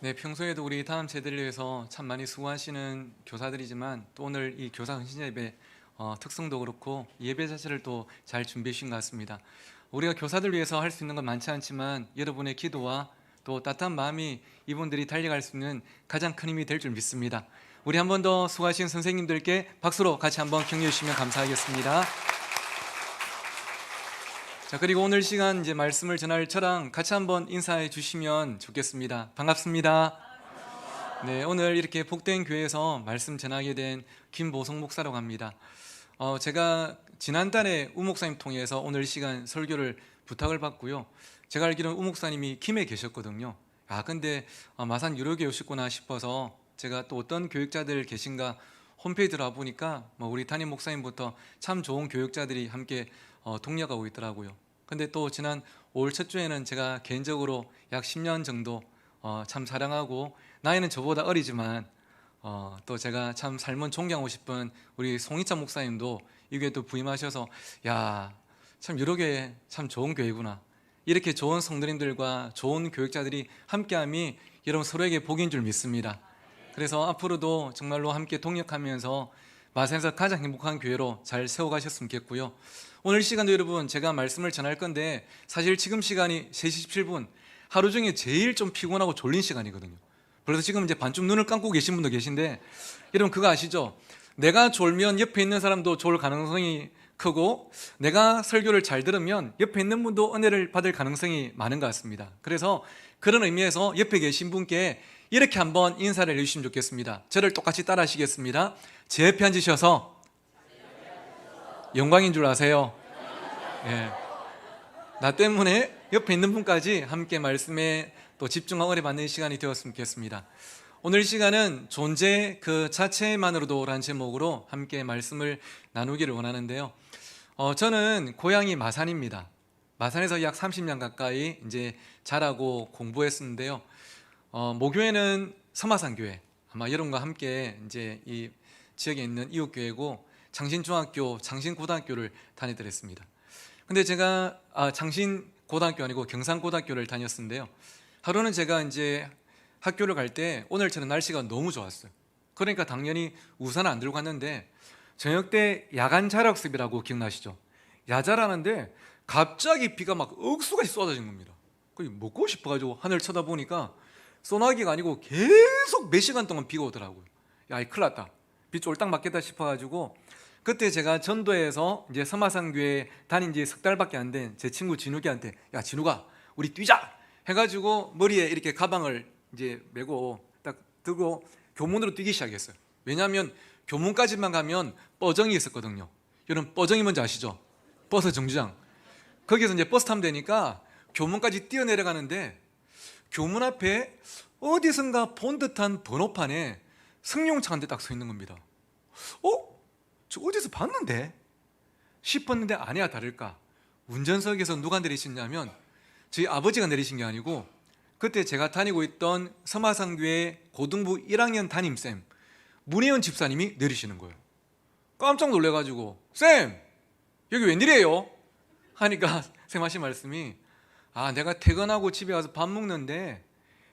네, 평소에도 우리 다음 세대를 위해서 참 많이 수고하시는 교사들이지만 또 오늘 이 교사 헌신 예배 특성도 그렇고 예배 자체를 또 잘 준비해 주신 것 같습니다. 우리가 교사들 위해서 할 수 있는 건 많지 않지만 여러분의 기도와 또 따뜻한 마음이 이분들이 달려갈 수 있는 가장 큰 힘이 될 줄 믿습니다. 우리 한 번 더 수고하신 선생님들께 박수로 같이 한번 격려해 주시면 감사하겠습니다. 자, 그리고 오늘 시간 이제 말씀을 전할 저랑 같이 한번 인사해 주시면 좋겠습니다. 반갑습니다. 네, 오늘 이렇게 복된 교회에서 말씀 전하게 된 김보성 목사라고 합니다. 제가 지난달에 우 목사님 통해서 오늘 시간 설교를 부탁을 받고요. 제가 알기로는 우 목사님이 김해 계셨거든요. 근데 마산 유료교회 오셨구나 싶어서 제가 또 어떤 교육자들 계신가 홈페이지 들어와 보니까 우리 담임 목사님부터 참 좋은 교육자들이 함께 동력하고 있더라고요. 근데 또 지난 5월 첫 주에는 제가 개인적으로 약 10년 정도 참 사랑하고 나이는 저보다 어리지만 또 제가 참 삶은 존경하고 싶은 우리 송희찬 목사님도 이 교회에 또 부임하셔서 야, 참 유로교회 참 좋은 교회구나. 이렇게 좋은 성도님들과 좋은 교육자들이 함께함이 여러분 서로에게 복인 줄 믿습니다. 그래서 앞으로도 정말로 함께 동력하면서 마산에서 가장 행복한 교회로 잘 세워가셨으면 좋겠고요. 오늘 시간도 여러분 제가 말씀을 전할 건데 사실 지금 시간이 3시 17분 하루 중에 제일 좀 피곤하고 졸린 시간이거든요. 그래서 지금 이제 반쯤 눈을 감고 계신 분도 계신데 여러분 그거 아시죠? 내가 졸면 옆에 있는 사람도 졸 가능성이 크고 내가 설교를 잘 들으면 옆에 있는 분도 은혜를 받을 가능성이 많은 것 같습니다. 그래서 그런 의미에서 옆에 계신 분께 이렇게 한번 인사를 해주시면 좋겠습니다. 저를 똑같이 따라 하시겠습니다. 제 옆에 앉으셔서 영광인 줄 아세요? 예. 나 때문에 옆에 있는 분까지 함께 말씀에 또 집중하고 은혜 받는 시간이 되었으면 좋겠습니다. 오늘 시간은 존재 그 자체만으로도 라는 제목으로 함께 말씀을 나누기를 원하는데요. 저는 고향이 마산입니다. 마산에서 약 30년 가까이 이제 자라고 공부했었는데요. 모교회는 서마산교회, 아마 여러분과 함께 이제 이 지역에 있는 이웃교회고 장신중학교, 장신고등학교를 다니더랬습니다. 근데 제가 장신고등학교 아니고 경산고등학교를 다녔는데요. 하루는 제가 이제 학교를 갈 때 오늘처럼 날씨가 너무 좋았어요. 그러니까 당연히 우산을 안 들고 갔는데 저녁 때 야간 자락습이라고 기억나시죠? 야자라는데 갑자기 비가 막 억수같이 쏟아진 겁니다. 거의 먹고 싶어가지고 하늘 쳐다보니까 소나기가 아니고 계속 몇 시간 동안 비가 오더라고요. 야, 이 큰일 났다. 비 쫄딱 맞겠다 싶어가지고 그때 제가 전도에서 이제 서마산교회 다닌 지 석 달밖에 안 된 제 친구 진욱이한테 야, 진욱아, 우리 뛰자! 해가지고 머리에 이렇게 가방을 이제 메고 딱 들고 교문으로 뛰기 시작했어요. 왜냐하면 교문까지만 가면 뻐정이 있었거든요. 여러분 뻐정이 뭔지 아시죠? 버스 정류장. 거기서 이제 버스 타면 되니까 교문까지 뛰어내려가는데 교문 앞에 어디선가 본 듯한 번호판에 승용차 한 대 딱 서 있는 겁니다. 저 어디서 봤는데? 싶었는데 아니야 다를까. 운전석에서 누가 내리셨냐면 저희 아버지가 내리신 게 아니고 그때 제가 다니고 있던 서마산교회 고등부 1학년 담임쌤, 문혜연 집사님이 내리시는 거예요. 깜짝 놀래가지고 쌤 여기 웬일이에요? 하니까 쌤 하신 말씀이 내가 퇴근하고 집에 와서 밥 먹는데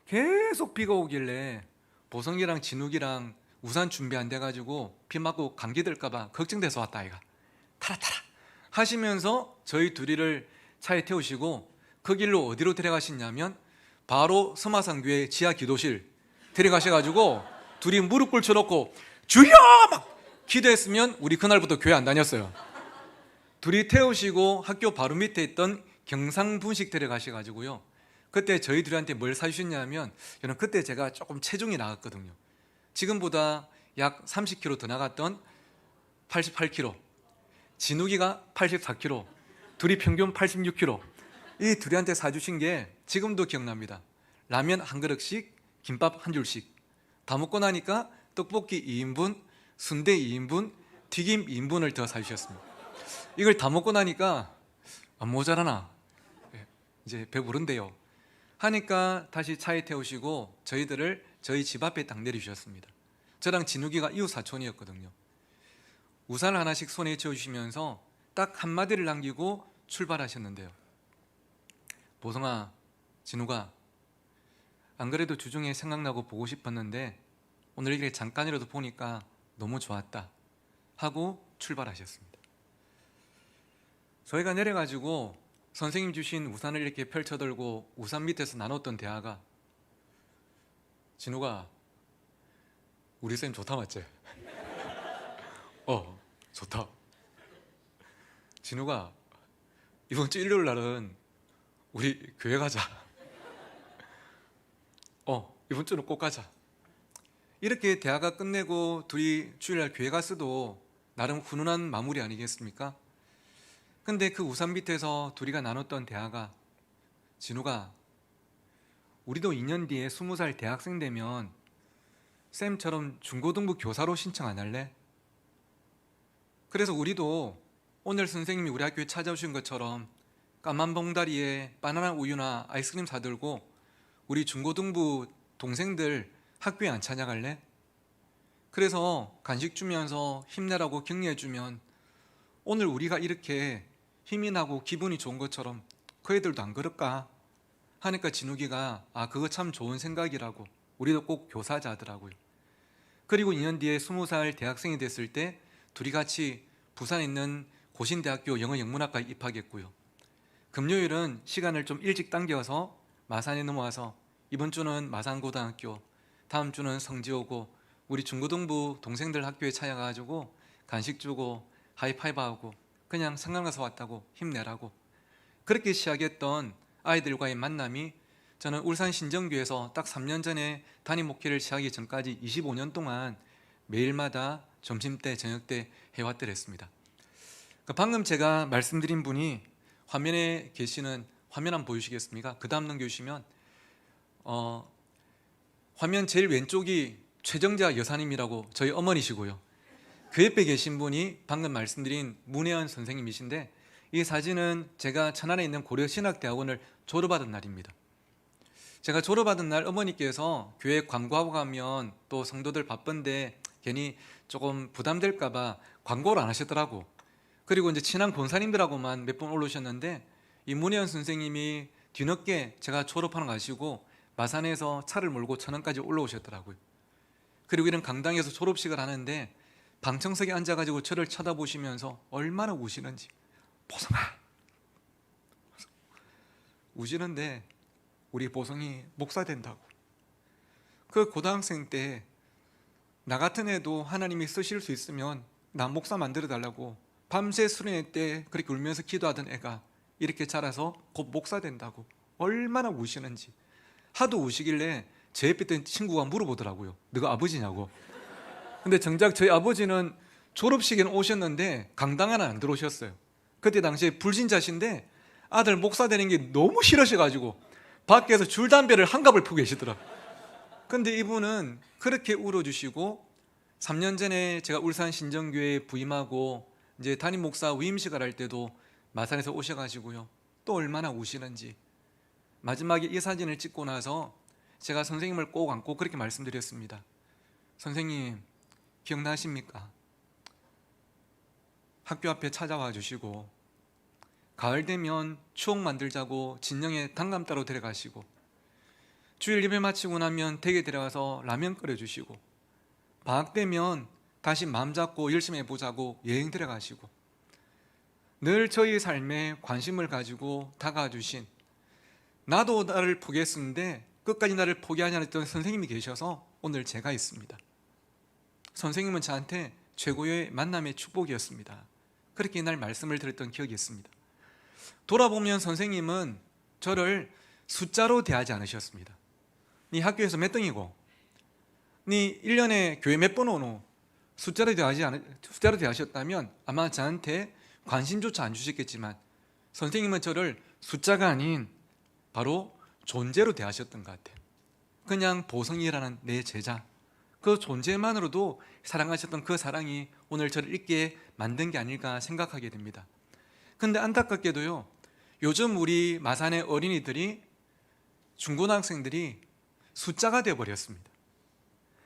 계속 비가 오길래 보성이랑 진욱이랑 우산 준비 안 돼가지고 비 맞고 감기 들까봐 걱정돼서 왔다 아이가. 타라 하시면서 저희 둘이를 차에 태우시고 그 길로 어디로 데려가시냐면 바로 서마산교회 지하 기도실 데려가셔가지고 둘이 무릎 꿇쳐놓고 주여! 막 기도했으면 우리 그날부터 교회 안 다녔어요. 둘이 태우시고 학교 바로 밑에 있던 경상분식 데려가셔가지고요. 그때 저희 둘한테 뭘 사주셨냐면 저는 그때 제가 조금 체중이 나갔거든요. 지금보다 약 30kg 더 나갔던 88kg, 진욱이가 84kg, 둘이 평균 86kg. 이 둘이한테 사주신 게 지금도 기억납니다. 라면 한 그릇씩, 김밥 한 줄씩. 다 먹고 나니까 떡볶이 2인분, 순대 2인분, 튀김 2인분을 더 사주셨습니다. 이걸 다 먹고 나니까 안 모자라나? 이제 배부른데요. 하니까 다시 차에 태우시고 저희들을 저희 집 앞에 딱 내리주셨습니다. 저랑 진욱이가 이웃 사촌이었거든요. 우산을 하나씩 손에 쥐어주시면서 딱 한마디를 남기고 출발하셨는데요. 보성아, 진욱아, 안 그래도 주중에 생각나고 보고 싶었는데 오늘 이렇게 잠깐이라도 보니까 너무 좋았다 하고 출발하셨습니다. 저희가 내려가지고 선생님 주신 우산을 이렇게 펼쳐들고 우산 밑에서 나눴던 대화가 진욱아, 우리 쌤 좋다 맞지? 좋다. 진욱아, 이번 주 일요일 날은 우리 교회 가자. 이번 주는 꼭 가자. 이렇게 대화가 끝내고 둘이 주일날 교회 갔어도 나름 훈훈한 마무리 아니겠습니까? 근데 그 우산 밑에서 둘이가 나눴던 대화가 진욱아, 우리도 2년 뒤에 20살 대학생 되면 쌤처럼 중고등부 교사로 신청 안 할래? 그래서 우리도 오늘 선생님이 우리 학교에 찾아오신 것처럼 까만 봉다리에 바나나 우유나 아이스크림 사들고 우리 중고등부 동생들 학교에 안 찾아갈래? 그래서 간식 주면서 힘내라고 격려해주면 오늘 우리가 이렇게 힘이 나고 기분이 좋은 것처럼 그 애들도 안 그럴까? 하니까 진욱이가 그거 참 좋은 생각이라고, 우리도 꼭 교사자 하더라고요. 그리고 2년 뒤에 20살 대학생이 됐을 때 둘이 같이 부산에 있는 고신대학교 영어영문학과에 입학했고요. 금요일은 시간을 좀 일찍 당겨서 마산에 넘어와서 이번 주는 마산고등학교, 다음 주는 성지오고 우리 중고등부 동생들 학교에 찾아가가지고 간식 주고 하이파이브하고 그냥 생각나서 왔다고 힘내라고, 그렇게 시작했던 아이들과의 만남이 저는 울산 신정교에서 딱 3년 전에 담임 목회를 시작하기 전까지 25년 동안 매일마다 점심때 저녁때 해왔더랬습니다. 방금 제가 말씀드린 분이 화면에 계시는, 화면 한번 보여주시겠습니까? 그 다음 넘겨주시면 화면 제일 왼쪽이 최정자 여사님이라고 저희 어머니시고요. 그 옆에 계신 분이 방금 말씀드린 문혜연 선생님이신데, 이 사진은 제가 천안에 있는 고려신학대학원을 졸업하던 날입니다. 제가 졸업하던 날 어머니께서 교회 광고하고 가면 또 성도들 바쁜데 괜히 조금 부담될까 봐 광고를 안 하셨더라고. 그리고 이제 친한 권사님들하고만 몇 번 올라오셨는데 이 문혜연 선생님이 뒤늦게 제가 졸업하는 거 아시고 마산에서 차를 몰고 천안까지 올라오셨더라고요. 그리고 이런 강당에서 졸업식을 하는데 방청석에 앉아가지고 저를 쳐다보시면서 얼마나 우시는지, 보성아, 우시는데 우리 보성이 목사 된다고. 그 고등학생 때 나 같은 애도 하나님이 쓰실 수 있으면 나 목사 만들어 달라고 밤새 수련회 때 그렇게 울면서 기도하던 애가 이렇게 자라서 곧 목사 된다고. 얼마나 우시는지. 하도 우시길래 제 옆에 있던 친구가 물어보더라고요. 너가 아버지냐고. 근데 정작 저희 아버지는 졸업식에는 오셨는데 강당 하나 안 들어오셨어요. 그때 당시에 불신자신데 아들 목사 되는 게 너무 싫으셔가지고 밖에서 줄담배를 한갑을 푸고 계시더라고요. 근데 이분은 그렇게 울어주시고 3년 전에 제가 울산 신정교회에 부임하고 이제 담임 목사 위임식을 할 때도 마산에서 오셔가지고요. 또 얼마나 우시는지. 마지막에 이 사진을 찍고 나서 제가 선생님을 꼭 안고 그렇게 말씀드렸습니다. 선생님, 기억나십니까? 학교 앞에 찾아와 주시고 가을 되면 추억 만들자고 진영에 단감 따러 데려가시고 주일 예배 마치고 나면 댁에 데려가서 라면 끓여주시고 방학 되면 다시 마음 잡고 열심히 해보자고 여행 데려가시고 늘 저희 삶에 관심을 가지고 다가와 주신 나도 나를 포기했었는데 끝까지 나를 포기하지 않았던 선생님이 계셔서 오늘 제가 있습니다. 선생님은 저한테 최고의 만남의 축복이었습니다. 그렇게 이날 말씀을 드렸던 기억이 있습니다. 돌아보면 선생님은 저를 숫자로 대하지 않으셨습니다. 네 학교에서 몇 등이고 네 1년에 교회 몇 번 오노 숫자로 대하셨다면 아마 저한테 관심조차 안 주셨겠지만 선생님은 저를 숫자가 아닌 바로 존재로 대하셨던 것 같아요. 그냥 보성이라는 내 제자, 그 존재만으로도 사랑하셨던 그 사랑이 오늘 저를 있게 만든 게 아닐까 생각하게 됩니다. 근데 안타깝게도요, 요즘 우리 마산의 어린이들이, 중고등학생들이 숫자가 되어버렸습니다.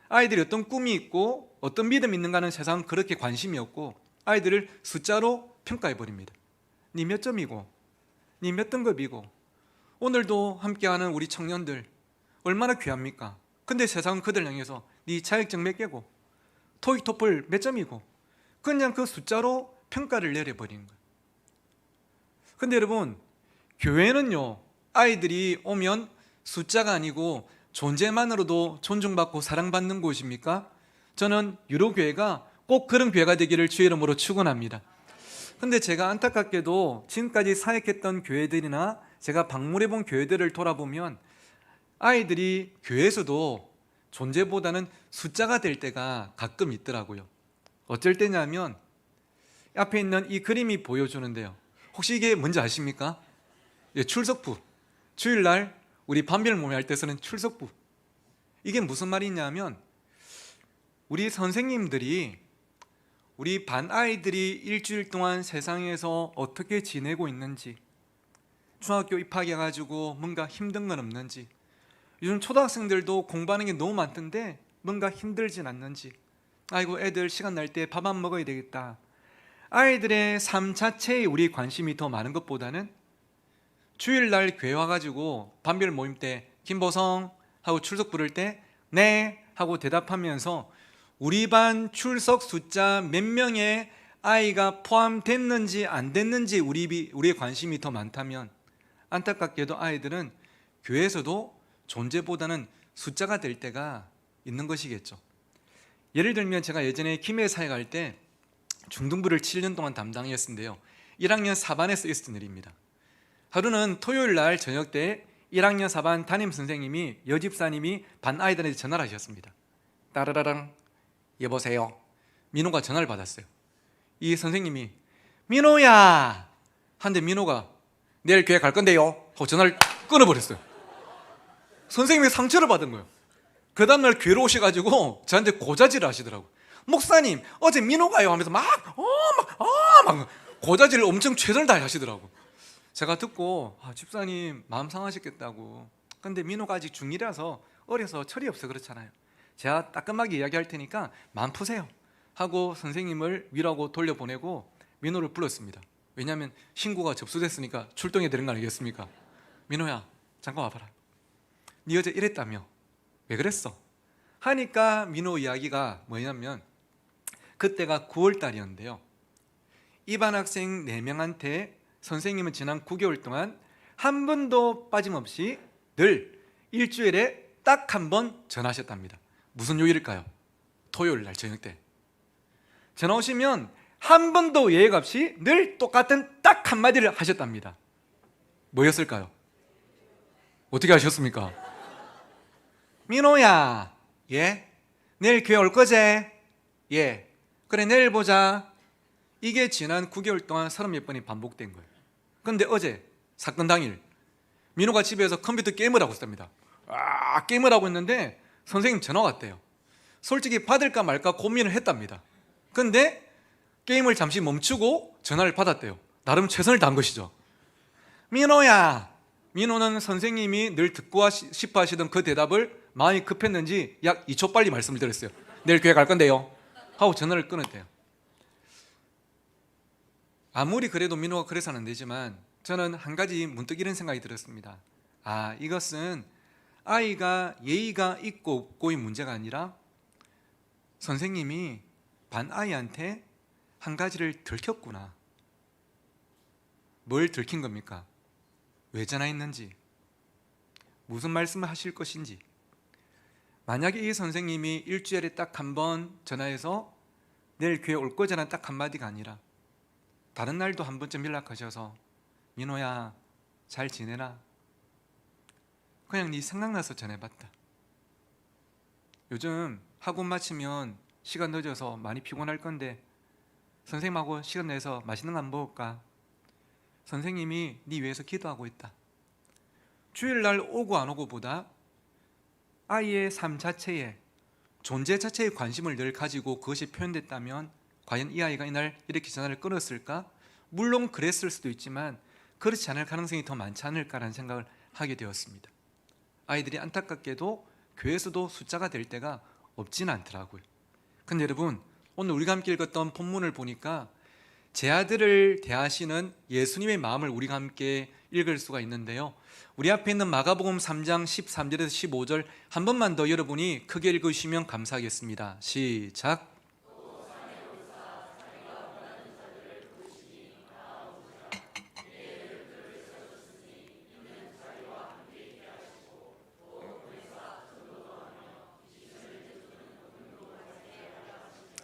아이들이 어떤 꿈이 있고 어떤 믿음이 있는가는 세상은 그렇게 관심이 없고 아이들을 숫자로 평가해버립니다. 니 몇 점이고 니 몇 등급이고. 오늘도 함께하는 우리 청년들 얼마나 귀합니까? 근데 세상은 그들 향해서 니 자격증 몇 개고 토익 토플 몇 점이고 그냥 그 숫자로 평가를 내려버리는 거예요. 근데 여러분, 교회는요, 아이들이 오면 숫자가 아니고 존재만으로도 존중받고 사랑받는 곳입니까? 저는 유로교회가 꼭 그런 교회가 되기를 주의 이름으로 축원합니다. 근데 제가 안타깝게도 지금까지 사역했던 교회들이나 제가 방문해본 교회들을 돌아보면 아이들이 교회에서도 존재보다는 숫자가 될 때가 가끔 있더라고요. 어쩔 때냐면 앞에 있는 이 그림이 보여주는데요. 혹시 이게 뭔지 아십니까? 예, 출석부. 주일날 우리 반별 모임할 때 쓰는 출석부. 이게 무슨 말이냐면 우리 선생님들이 우리 반 아이들이 일주일 동안 세상에서 어떻게 지내고 있는지, 중학교 입학해가지고 뭔가 힘든 건 없는지, 요즘 초등학생들도 공부하는 게 너무 많던데 뭔가 힘들진 않는지, 아이고 애들 시간 날 때 밥 안 먹어야 되겠다. 아이들의 삶 자체에 우리 관심이 더 많은 것보다는 주일날 교회 와가지고 반별 모임 때 김보성 하고 출석 부를 때 네 하고 대답하면서 우리 반 출석 숫자 몇 명의 아이가 포함됐는지 안 됐는지 우리의 관심이 더 많다면 안타깝게도 아이들은 교회에서도 존재보다는 숫자가 될 때가 있는 것이겠죠. 예를 들면 제가 예전에 김해 사역할 때 중등부를 7년 동안 담당했었는데요, 1학년 4반에서 있었던 일입니다. 하루는 토요일 날 저녁 때 1학년 4반 담임선생님이 여집사님이 반 아이들한테 전화를 하셨습니다. 따라라랑, 여보세요. 민호가 전화를 받았어요. 이 선생님이 민호야 한데 민호가 내일 교회 갈 건데요 하고 전화를 끊어버렸어요. 선생님이 상처를 받은 거예요. 그 다음날 교회로 오셔가지고 저한테 고자질을 하시더라고요. 목사님 어제 민호가요 하면서 막 고자질을 엄청 최선을 다해 하시더라고요. 제가 듣고 집사님 마음 상하셨겠다고. 근데 민호가 아직 중2라서 어려서 철이 없어 그렇잖아요. 제가 따끔하게 이야기할 테니까 마음 푸세요 하고 선생님을 위로하고 돌려보내고 민호를 불렀습니다. 왜냐하면 신고가 접수됐으니까 출동해야 되는 거 아니겠습니까? 민호야 잠깐 와봐라. 네 어제 이랬다며. 왜 그랬어? 하니까 민호 이야기가 뭐냐면 그때가 9월 달이었는데요, 이반 학생 4명한테 선생님은 지난 9개월 동안 한 번도 빠짐없이 늘 일주일에 딱 한 번 전화하셨답니다. 무슨 요일일까요? 토요일 날 저녁 때 전화 오시면 한 번도 예약 없이 늘 똑같은 딱 한마디를 하셨답니다. 뭐였을까요? 어떻게 하셨습니까? 민호야, 예? 내일 교회 올 거지? 예. 그래 내일 보자. 이게 지난 9개월 동안 30몇 번이 반복된 거예요. 그런데 어제 사건 당일 민호가 집에서 컴퓨터 게임을 하고 있답니다. 게임을 하고 있는데 선생님 전화가 왔대요. 솔직히 받을까 말까 고민을 했답니다. 근데 게임을 잠시 멈추고 전화를 받았대요. 나름 최선을 다한 것이죠. 민호야. 민호는 선생님이 늘 듣고 싶어 하시던 그 대답을 마음이 급했는지 약 2초 빨리 말씀을 드렸어요. 내일 교회 갈 건데요 하고 전화를 끊었대요. 아무리 그래도 민호가 그래서는 안 되지만 저는 한 가지 문득 이런 생각이 들었습니다. 아, 이것은 아이가 예의가 있고 없고의 문제가 아니라 선생님이 반 아이한테 한 가지를 들켰구나. 뭘 들킨 겁니까? 왜 전화했는지, 무슨 말씀을 하실 것인지. 만약에 이 선생님이 일주일에 딱 한 번 전화해서 내일 교회 올 거잖아 딱 한마디가 아니라 다른 날도 한 번쯤 연락하셔서 민호야 잘 지내나? 그냥 네 생각나서 전해봤다. 요즘 학원 마치면 시간 늦어서 많이 피곤할 건데 선생님하고 시간 내서 맛있는 거 안 먹을까? 선생님이 네 위해서 기도하고 있다. 주일날 오고 안 오고보다 아이의 삶 자체에, 존재 자체에 관심을 늘 가지고 그것이 표현됐다면 과연 이 아이가 이날 이렇게 전화를 끊었을까? 물론 그랬을 수도 있지만 그렇지 않을 가능성이 더 많지 않을까라는 생각을 하게 되었습니다. 아이들이 안타깝게도 교회에서도 숫자가 될 때가 없지는 않더라고요. 근데 여러분, 오늘 우리가 함께 읽었던 본문을 보니까 제 아들을 대하시는 예수님의 마음을 우리가 함께 읽을 수가 있는데요. 우리 앞에 있는 마가복음 3장 13절에서 15절 한 번만 더 여러분이 크게 읽으시면 감사하겠습니다. 시작.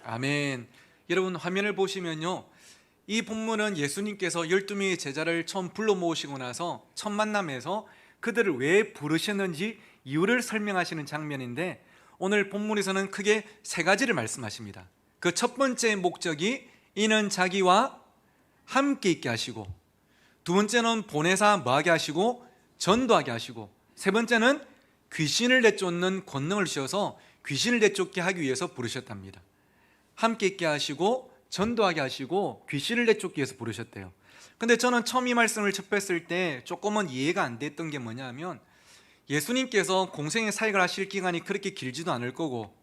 아멘. 여러분 화면을 보시면요, 이 본문은 예수님께서 12명의 제자를 처음 불러 모으시고 나서 첫 만남에서 그들을 왜 부르셨는지 이유를 설명하시는 장면인데, 오늘 본문에서는 크게 세 가지를 말씀하십니다. 그 첫 번째 목적이 이는 자기와 함께 있게 하시고, 두 번째는 보내사 뭐하게 하시고 전도하게 하시고, 세 번째는 귀신을 내쫓는 권능을 주셔서 귀신을 내쫓게 하기 위해서 부르셨답니다. 함께 있게 하시고 전도하게 하시고 귀신을 내쫓기 위해서 부르셨대요. 근데 저는 처음 이 말씀을 접했을 때 조금은 이해가 안 됐던 게 뭐냐면, 예수님께서 공생의 사역을 하실 기간이 그렇게 길지도 않을 거고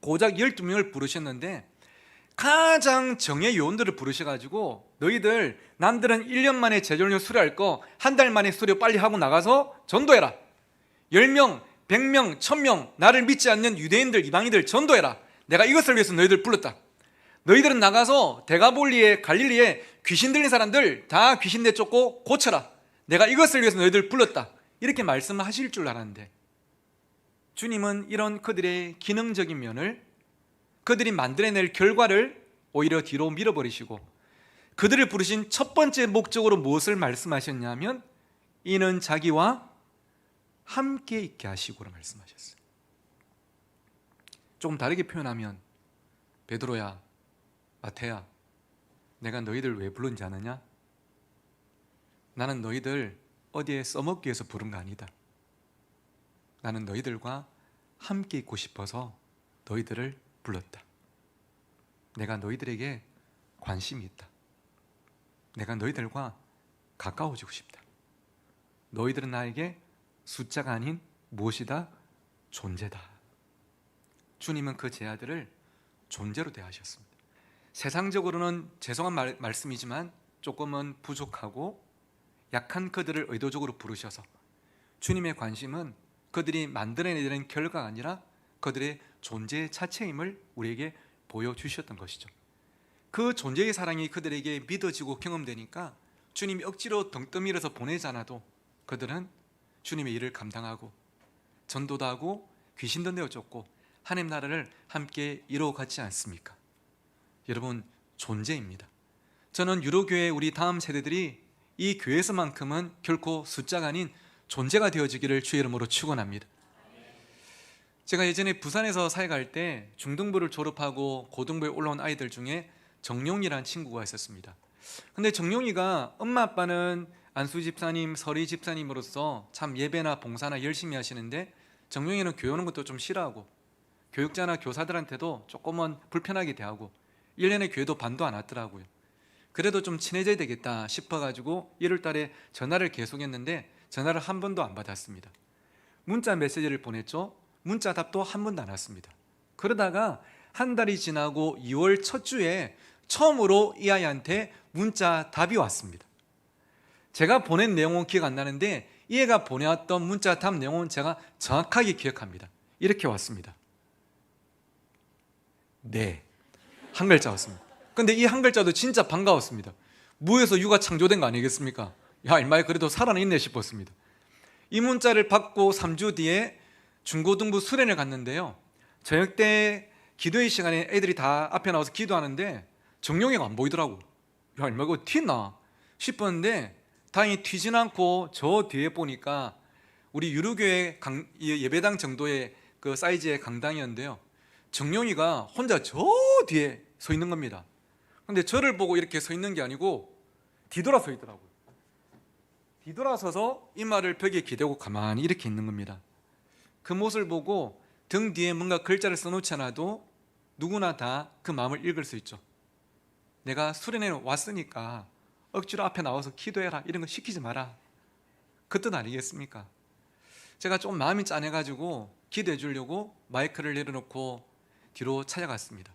고작 12명을 부르셨는데 가장 정예 요원들을 부르셔가지고 너희들 남들은 1년 만에 제자훈련 수료할 거 한 달 만에 수료 빨리 하고 나가서 전도해라. 10명, 100명, 1000명 나를 믿지 않는 유대인들, 이방인들 전도해라. 내가 이것을 위해서 너희들 불렀다. 너희들은 나가서 데가볼리에, 갈릴리에 귀신 들린 사람들 다 귀신 내쫓고 고쳐라. 내가 이것을 위해서 너희들 불렀다. 이렇게 말씀을 하실 줄 알았는데, 주님은 이런 그들의 기능적인 면을, 그들이 만들어낼 결과를 오히려 뒤로 밀어버리시고 그들을 부르신 첫 번째 목적으로 무엇을 말씀하셨냐면 이는 자기와 함께 있게 하시고로 말씀하셨어요. 조금 다르게 표현하면, 베드로야, 마태야, 내가 너희들 왜 불렀는지 아느냐? 나는 너희들 어디에 써먹기 위해서 부른 거 아니다. 나는 너희들과 함께 있고 싶어서 너희들을 불렀다. 내가 너희들에게 관심이 있다. 내가 너희들과 가까워지고 싶다. 너희들은 나에게 숫자가 아닌 무엇이다? 존재다. 주님은 그 제 아들을 존재로 대하셨습니다. 세상적으로는 죄송한 말씀이지만 조금은 부족하고 약한 그들을 의도적으로 부르셔서 주님의 관심은 그들이 만들어내는 결과가 아니라 그들의 존재 자체임을 우리에게 보여주셨던 것이죠. 그 존재의 사랑이 그들에게 믿어지고 경험되니까 주님이 억지로 등 떠밀어서 보내지 않아도 그들은 주님의 일을 감당하고 전도도 하고 귀신도 내어쫓고 하나님 나라를 함께 이루어갔지 않습니까? 여러분, 존재입니다. 저는 유로교회 우리 다음 세대들이 이 교회에서만큼은 결코 숫자가 아닌 존재가 되어지기를 주의 이름으로 축원합니다. 제가 예전에 부산에서 사역할 때 중등부를 졸업하고 고등부에 올라온 아이들 중에 정용이라는 친구가 있었습니다. 근데 정용이가 엄마 아빠는 안수 집사님, 서리 집사님으로서 참 예배나 봉사나 열심히 하시는데 정용이는 교회 오는 것도 좀 싫어하고 교육자나 교사들한테도 조금은 불편하게 대하고 1년에 교회도 반도 안 왔더라고요. 그래도 좀 친해져야 되겠다 싶어가지고 1월 달에 전화를 계속했는데 전화를 한 번도 안 받았습니다. 문자 메시지를 보냈죠. 문자 답도 한 번도 안 왔습니다. 그러다가 한 달이 지나고 2월 첫 주에 처음으로 이 아이한테 문자 답이 왔습니다. 제가 보낸 내용은 기억 안 나는데 이 애가 보내왔던 문자 답 내용은 제가 정확하게 기억합니다. 이렇게 왔습니다. 네, 한 글자 왔습니다. 근데 이 한 글자도 진짜 반가웠습니다. 무에서 유가 창조된 거 아니겠습니까? 야, 이마에 그래도 살아있네 싶었습니다. 이 문자를 받고 3주 뒤에 중고등부 수련을 갔는데요, 저녁 때 기도의 시간에 애들이 다 앞에 나와서 기도하는데 정용이가 안 보이더라고. 야, 이마 이거 튀나 싶었는데 다행히 튀진 않고 저 뒤에 보니까 우리 유루교회 예배당 정도의 그 사이즈의 강당이었는데요, 정용이가 혼자 저 뒤에 서 있는 겁니다. 근데 저를 보고 이렇게 서 있는 게 아니고 뒤돌아 서 있더라고요. 뒤돌아서서 이마를 벽에 기대고 가만히 이렇게 있는 겁니다. 그 모습을 보고 등 뒤에 뭔가 글자를 써놓지 않아도 누구나 다 그 마음을 읽을 수 있죠. 내가 수련회 왔으니까 억지로 앞에 나와서 기도해라, 이런 거 시키지 마라, 그 뜻 아니겠습니까? 제가 좀 마음이 짠해가지고 기도해 주려고 마이크를 내려놓고 뒤로 찾아갔습니다.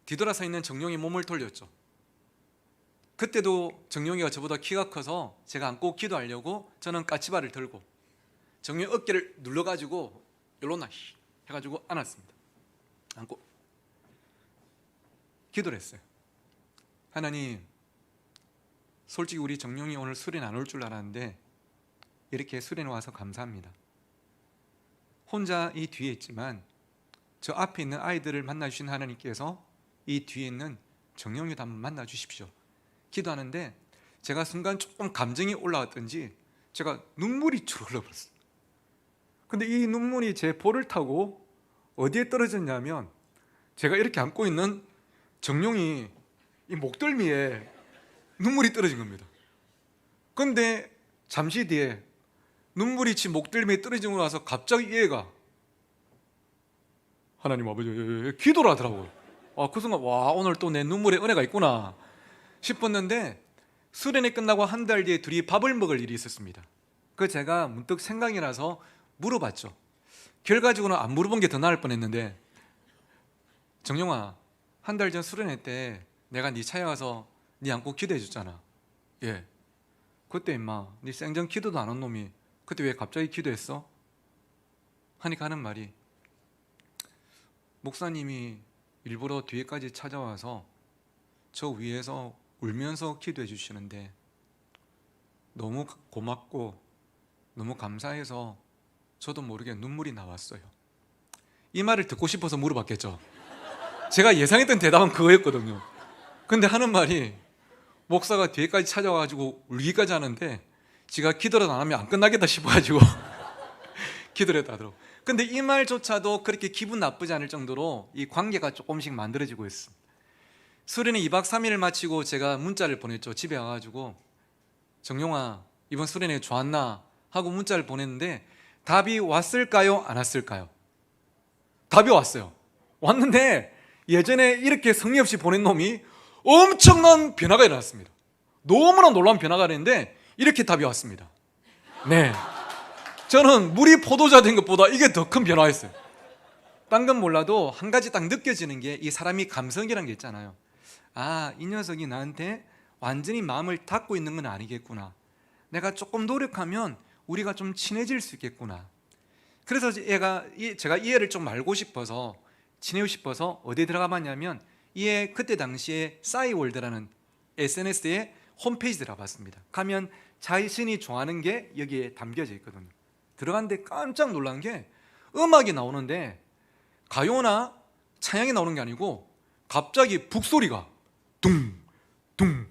뒤돌아서 있는 정용이 몸을 돌렸죠. 그때도 정용이가 저보다 키가 커서 제가 안고 기도하려고 저는 까치발을 들고 정용이 어깨를 눌러가지고 열로나 해가지고 안았습니다. 안고 기도를 했어요. 하나님, 솔직히 우리 정용이 오늘 수련 안 올 줄 알았는데 이렇게 수련에 와서 감사합니다. 혼자 이 뒤에 있지만 저 앞에 있는 아이들을 만나주신 하나님께서 이 뒤에 있는 정용이도 한번 만나주십시오. 기도하는데 제가 순간 조금 감정이 올라왔던지 제가 눈물이 쭉 흘러버렸어요. 근데 이 눈물이 제 볼을 타고 어디에 떨어졌냐면 제가 이렇게 안고 있는 정용이 이 목덜미에 눈물이 떨어진 겁니다. 근데 잠시 뒤에 눈물이 지 목덜미에 떨어지고 나서 갑자기 이 애가 하나님 아버지 기도를 하더라고요. 그 순간 와, 오늘 또 내 눈물에 은혜가 있구나 싶었는데 수련회 끝나고 한 달 뒤에 둘이 밥을 먹을 일이 있었습니다. 그 제가 문득 생각이 나서 물어봤죠. 결과적으로는 안 물어본 게 더 나을 뻔했는데, 정용아, 한 달 전 수련회 때 내가 네 차에 와서 네 안고 기도해 줬잖아. 예. 그때 임마 네 생전 기도도 안 한 놈이 그때 왜 갑자기 기도했어? 하니까 하는 말이, 목사님이 일부러 뒤에까지 찾아와서 저 위에서 울면서 기도해 주시는데 너무 고맙고 너무 감사해서 저도 모르게 눈물이 나왔어요. 이 말을 듣고 싶어서 물어봤겠죠. 제가 예상했던 대답은 그거였거든요. 근데 하는 말이, 목사가 뒤에까지 찾아와가지고 울기까지 하는데 지가 기도를 안 하면 안 끝나겠다 싶어가지고 기도를 했다더라고. 근데 이 말조차도 그렇게 기분 나쁘지 않을 정도로 이 관계가 조금씩 만들어지고 있습니다. 수련회 2박 3일을 마치고 제가 문자를 보냈죠. 집에 와가지고 정용아, 이번 수련회 좋았나? 하고 문자를 보냈는데 답이 왔을까요? 안 왔을까요? 답이 왔어요. 왔는데 예전에 이렇게 성의 없이 보낸 놈이 엄청난 변화가 일어났습니다. 너무나 놀라운 변화가 일어났는데 이렇게 답이 왔습니다. 네, 저는 물이 포도자 된 것보다 이게 더 큰 변화였어요. 딴 건 몰라도 한 가지 딱 느껴지는 게, 이 사람이 감성이라는 게 있잖아요. 이 녀석이 나한테 완전히 마음을 닫고 있는 건 아니겠구나. 내가 조금 노력하면 우리가 좀 친해질 수 있겠구나. 그래서 제가 이 애를 좀 알고 싶어서, 친해지고 싶어서 어디에 들어가봤냐면 이 애 그때 당시에 싸이월드라는 SNS의 홈페이지 들어가봤습니다. 가면 자신이 좋아하는 게 여기에 담겨져 있거든요. 들어갔는데 깜짝 놀란 게 음악이 나오는데 가요나 찬양이 나오는 게 아니고 갑자기 북소리가 둥둥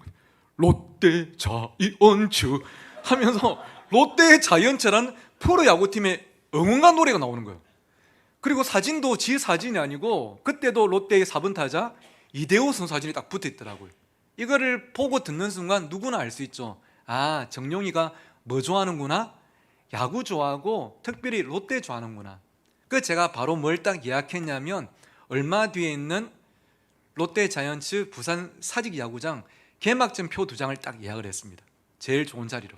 롯데 자이언츠 하면서 롯데 자이언츠라는 프로야구팀의 응원가 노래가 나오는 거예요. 그리고 사진도 지 사진이 아니고 그때도 롯데의 4번 타자 이대호 선수 사진이 딱 붙어 있더라고요. 이거를 보고 듣는 순간 누구나 알 수 있죠. 정용이가 뭐 좋아하는구나? 야구 좋아하고 특별히 롯데 좋아하는구나. 그 제가 바로 뭘 딱 예약했냐면 얼마 뒤에 있는 롯데 자이언츠 부산 사직 야구장 개막전 표 2장을 딱 예약을 했습니다. 제일 좋은 자리로.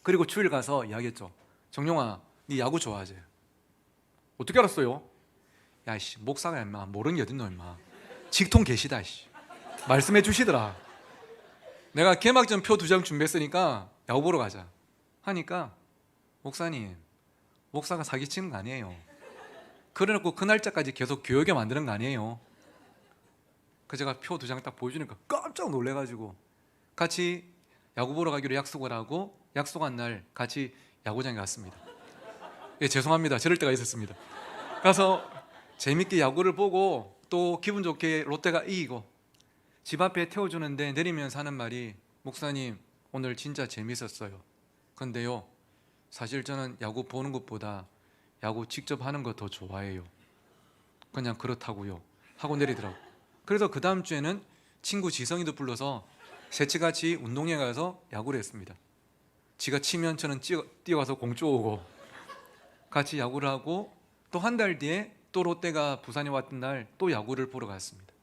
그리고 주일 가서 이야기했죠. 정용아, 네 야구 좋아하지? 어떻게 알았어요? 야씨 목사가 임마 모르는 게 어딨노 임마. 직통 계시다 씨. 말씀해 주시더라. 내가 개막전 표 2장 준비했으니까 야구 보러 가자 하니까 목사님 목사가 사기치는 거 아니에요. 그래놓고 그 날짜까지 계속 교육에 만드는 거 아니에요. 그 제가 표 2장 딱 보여주니까 깜짝 놀래가지고 같이 야구 보러 가기로 약속을 하고 약속한 날 같이 야구장에 갔습니다. 예, 죄송합니다. 저럴 때가 있었습니다. 가서 재밌게 야구를 보고 또 기분 좋게 롯데가 이기고 집 앞에 태워주는데 내리면서 하는 말이 목사님 오늘 진짜 재밌었어요. 근데요 사실 저는 야구 보는 것보다 야구 직접 하는 거 더 좋아해요. 그냥 그렇다고요 하고 내리더라고. 그래서 그 다음 주에는 친구 지성이도 불러서 셋이같이 운동회 가서 야구를 했습니다. 지가 치면 저는 뛰어가서 공 쪼오고 같이 야구를 하고 또 한 달 뒤에 또 롯데가 부산에 왔던 날 또 야구를 보러 갔습니다.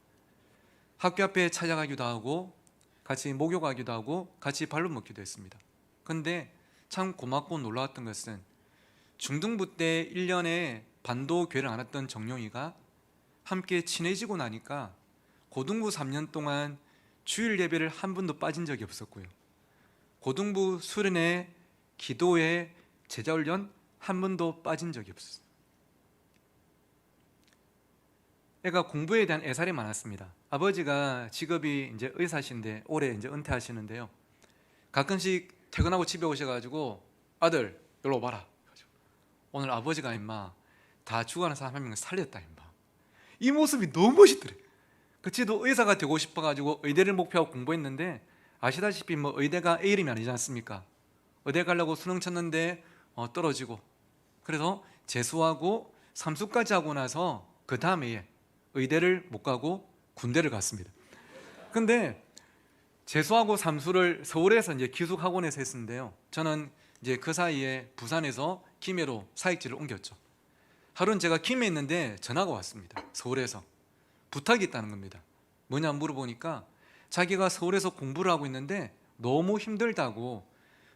학교 앞에 찾아가기도 하고 같이 목욕하기도 하고 같이 발로 먹기도 했습니다. 근데 참 고맙고 놀라웠던 것은 중등부 때 1년에 반도 교회를 안 왔던 정용이가 함께 친해지고 나니까 고등부 3년 동안 주일 예배를 한 번도 빠진 적이 없었고요. 고등부 수련회 기도회 제자훈련 한 번도 빠진 적이 없었어요. 애가 공부에 대한 애살이 많았습니다. 아버지가 직업이 이제 의사신데 올해 이제 은퇴하시는데요. 가끔씩 퇴근하고 집에 오셔가지고 아들 여기로 와봐라. 오늘 아버지가 임마 다 죽어가는 사람 한 명 살렸다 임마. 이 모습이 너무 멋있더래. 그치도 의사가 되고 싶어가지고 의대를 목표하고 공부했는데 아시다시피 뭐 의대가 A 이름이 아니지 않습니까? 의대 가려고 수능 쳤는데 떨어지고 그래서 재수하고 삼수까지 하고 나서 그 다음에 의대를 못 가고 군대를 갔습니다. 근데 재수하고 삼수를 서울에서 이제 기숙학원에서 했는데요. 저는 이제 그 사이에 부산에서 김해로 사역지를 옮겼죠. 하루는 제가 김해에 있는데 전화가 왔습니다. 서울에서 부탁이 있다는 겁니다. 뭐냐 물어보니까 자기가 서울에서 공부를 하고 있는데 너무 힘들다고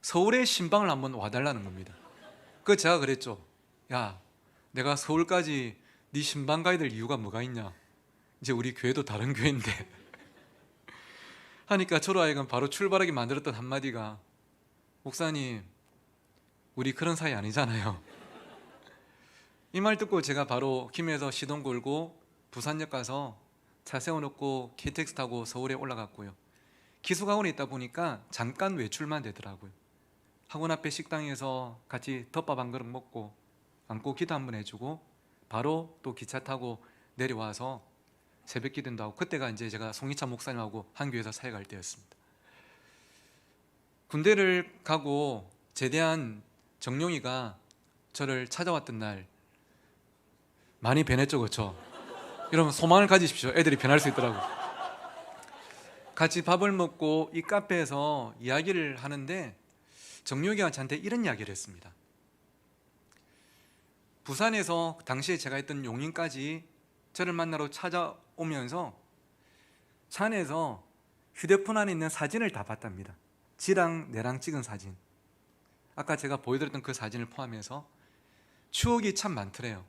서울의 신방을 한번 와달라는 겁니다. 그 제가 그랬죠. 야, 내가 서울까지 네 신방 가야 될 이유가 뭐가 있냐? 이제 우리 교회도 다른 교회인데 하니까 저로 하여금 바로 출발하게 만들었던 한마디가 목사님 우리 그런 사이 아니잖아요. 이 말 듣고 제가 바로 김해에서 시동 걸고 부산역 가서 차 세워놓고 KTX 타고 서울에 올라갔고요. 기숙학원에 있다 보니까 잠깐 외출만 되더라고요. 학원 앞에 식당에서 같이 덮밥 한 그릇 먹고 안고 기도 한번 해주고 바로 또 기차 타고 내려와서 새벽 기도도 하고 그때가 이제 제가 송희찬 목사님하고 한 교회에서 사역할 때였습니다. 군대를 가고 제대한 정용이가 저를 찾아왔던 날 많이 변했죠, 그렇죠? 여러분 소망을 가지십시오. 애들이 변할 수 있더라고요. 같이 밥을 먹고 이 카페에서 이야기를 하는데 정용이가 저한테 이런 이야기를 했습니다. 부산에서 당시에 제가 있던 용인까지 저를 만나러 찾아오면서 차 안에서 휴대폰 안에 있는 사진을 다 봤답니다. 지랑 내랑 찍은 사진. 아까 제가 보여드렸던 그 사진을 포함해서 추억이 참 많더래요.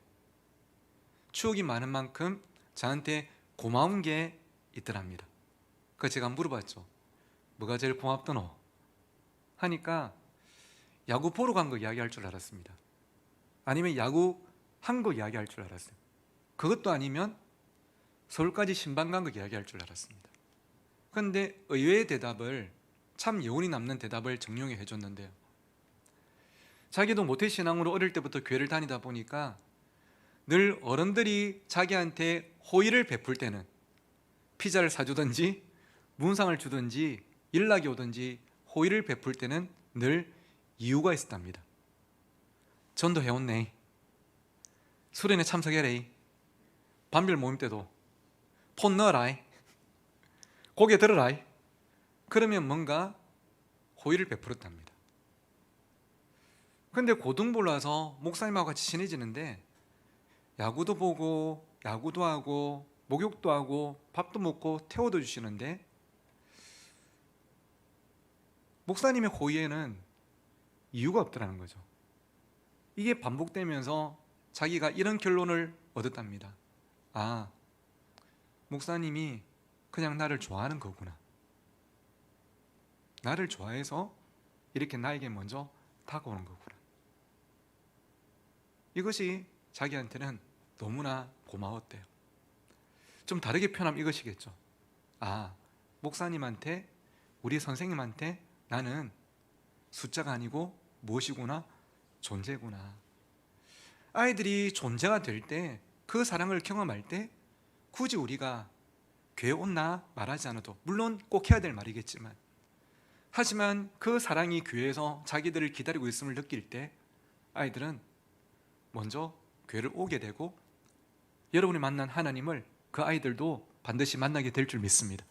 추억이 많은 만큼 저한테 고마운 게 있더랍니다. 그래서 제가 물어봤죠. 뭐가 제일 고맙더노? 하니까 야구 보러 간 거 이야기할 줄 알았습니다. 아니면 야구 한 거 이야기할 줄 알았어요. 그것도 아니면 서울까지 신방 간 거 이야기할 줄 알았습니다. 그런데 의외의 대답을 참 여운이 남는 대답을 정용이 해줬는데요. 자기도 모태신앙으로 어릴 때부터 교회를 다니다 보니까 늘 어른들이 자기한테 호의를 베풀 때는 피자를 사주든지 문상을 주든지 연락이 오든지 호의를 베풀 때는 늘 이유가 있었답니다. 전도 해온네. 수련회 참석해래. 반별 모임 때도 폰 넣어라. 고개 들어라. 그러면 뭔가 호의를 베풀었답니다. 그런데 고등부를 와서 목사님하고 같이 친해지는데 야구도 보고 야구도 하고 목욕도 하고 밥도 먹고 태워도 주시는데 목사님의 호의에는 이유가 없더라는 거죠. 이게 반복되면서 자기가 이런 결론을 얻었답니다. 아, 목사님이 그냥 나를 좋아하는 거구나. 나를 좋아해서 이렇게 나에게 먼저 다가오는 거구나. 이것이 자기한테는 너무나 고마웠대요. 좀 다르게 표현하면 이것이겠죠. 아, 목사님한테, 우리 선생님한테 나는 숫자가 아니고 무엇이구나? 존재구나. 아이들이 존재가 될 때, 그 사랑을 경험할 때 굳이 우리가 교회 온나 말하지 않아도, 물론 꼭 해야 될 말이겠지만, 하지만 그 사랑이 교회에서 자기들을 기다리고 있음을 느낄 때 아이들은 먼저 교회를 오게 되고, 여러분이 만난 하나님을 그 아이들도 반드시 만나게 될 줄 믿습니다.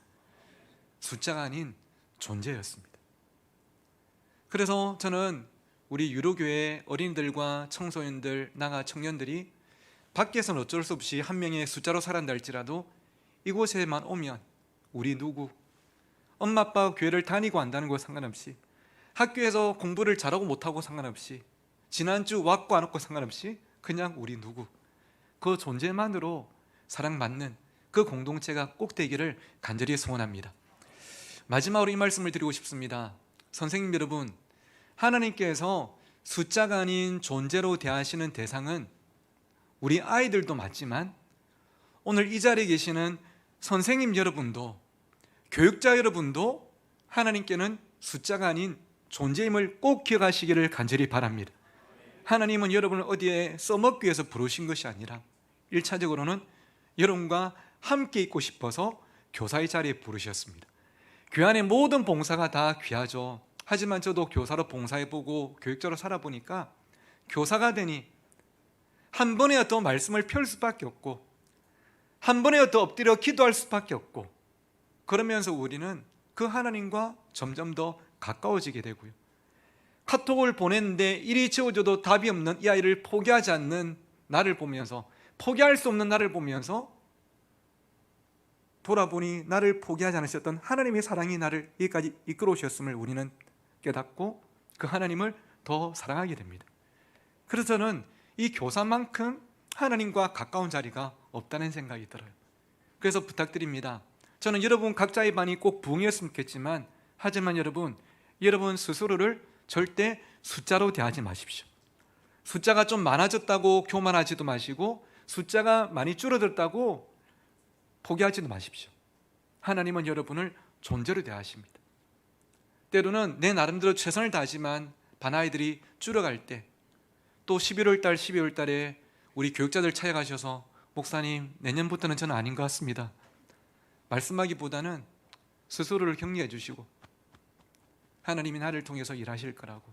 숫자가 아닌 존재였습니다. 그래서 저는 우리 유로교회 어린이들과 청소년들, 나가 청년들이 밖에서는 어쩔 수 없이 한 명의 숫자로 살아간다 할지라도 이곳에만 오면 우리 누구, 엄마 아빠가 교회를 다니고 안다는 거 상관없이, 학교에서 공부를 잘하고 못하고 상관없이, 지난주 왔고 안 왔고 상관없이 그냥 우리 누구, 그 존재만으로 사랑받는 그 공동체가 꼭 되기를 간절히 소원합니다. 마지막으로 이 말씀을 드리고 싶습니다. 선생님 여러분, 하나님께서 숫자가 아닌 존재로 대하시는 대상은 우리 아이들도 맞지만 오늘 이 자리에 계시는 선생님 여러분도, 교육자 여러분도 하나님께는 숫자가 아닌 존재임을 꼭 기억하시기를 간절히 바랍니다. 하나님은 여러분을 어디에 써먹기 위해서 부르신 것이 아니라 1차적으로는 여러분과 함께 있고 싶어서 교사의 자리에 부르셨습니다. 교회 안의 모든 봉사가 다 귀하죠. 하지만 저도 교사로 봉사해보고 교육자로 살아보니까 교사가 되니 한 번에 더 말씀을 펼 수밖에 없고, 한 번에 더 엎드려 기도할 수밖에 없고, 그러면서 우리는 그 하나님과 점점 더 가까워지게 되고요. 카톡을 보냈는데 일이 채워져도 답이 없는 이 아이를 포기하지 않는 나를 보면서, 포기할 수 없는 나를 보면서 돌아보니 나를 포기하지 않으셨던 하나님의 사랑이 나를 여기까지 이끌어 오셨음을 우리는 깨닫고 그 하나님을 더 사랑하게 됩니다. 그래서 저는 이 교사만큼 하나님과 가까운 자리가 없다는 생각이 들어요. 그래서 부탁드립니다. 저는 여러분 각자의 반이 꼭 부흥이었으면 좋겠지만, 하지만 여러분 스스로를 절대 숫자로 대하지 마십시오. 숫자가 좀 많아졌다고 교만하지도 마시고, 숫자가 많이 줄어들었다고 포기하지도 마십시오. 하나님은 여러분을 존재로 대하십니다. 때로는 내 나름대로 최선을 다하지만 반 아이들이 줄어갈 때, 또 11월 달, 12월 달에 우리 교육자들 찾아가셔서 목사님 내년부터는 저는 아닌 것 같습니다 말씀하기보다는 스스로를 격려해 주시고 하나님이 나를 통해서 일하실 거라고,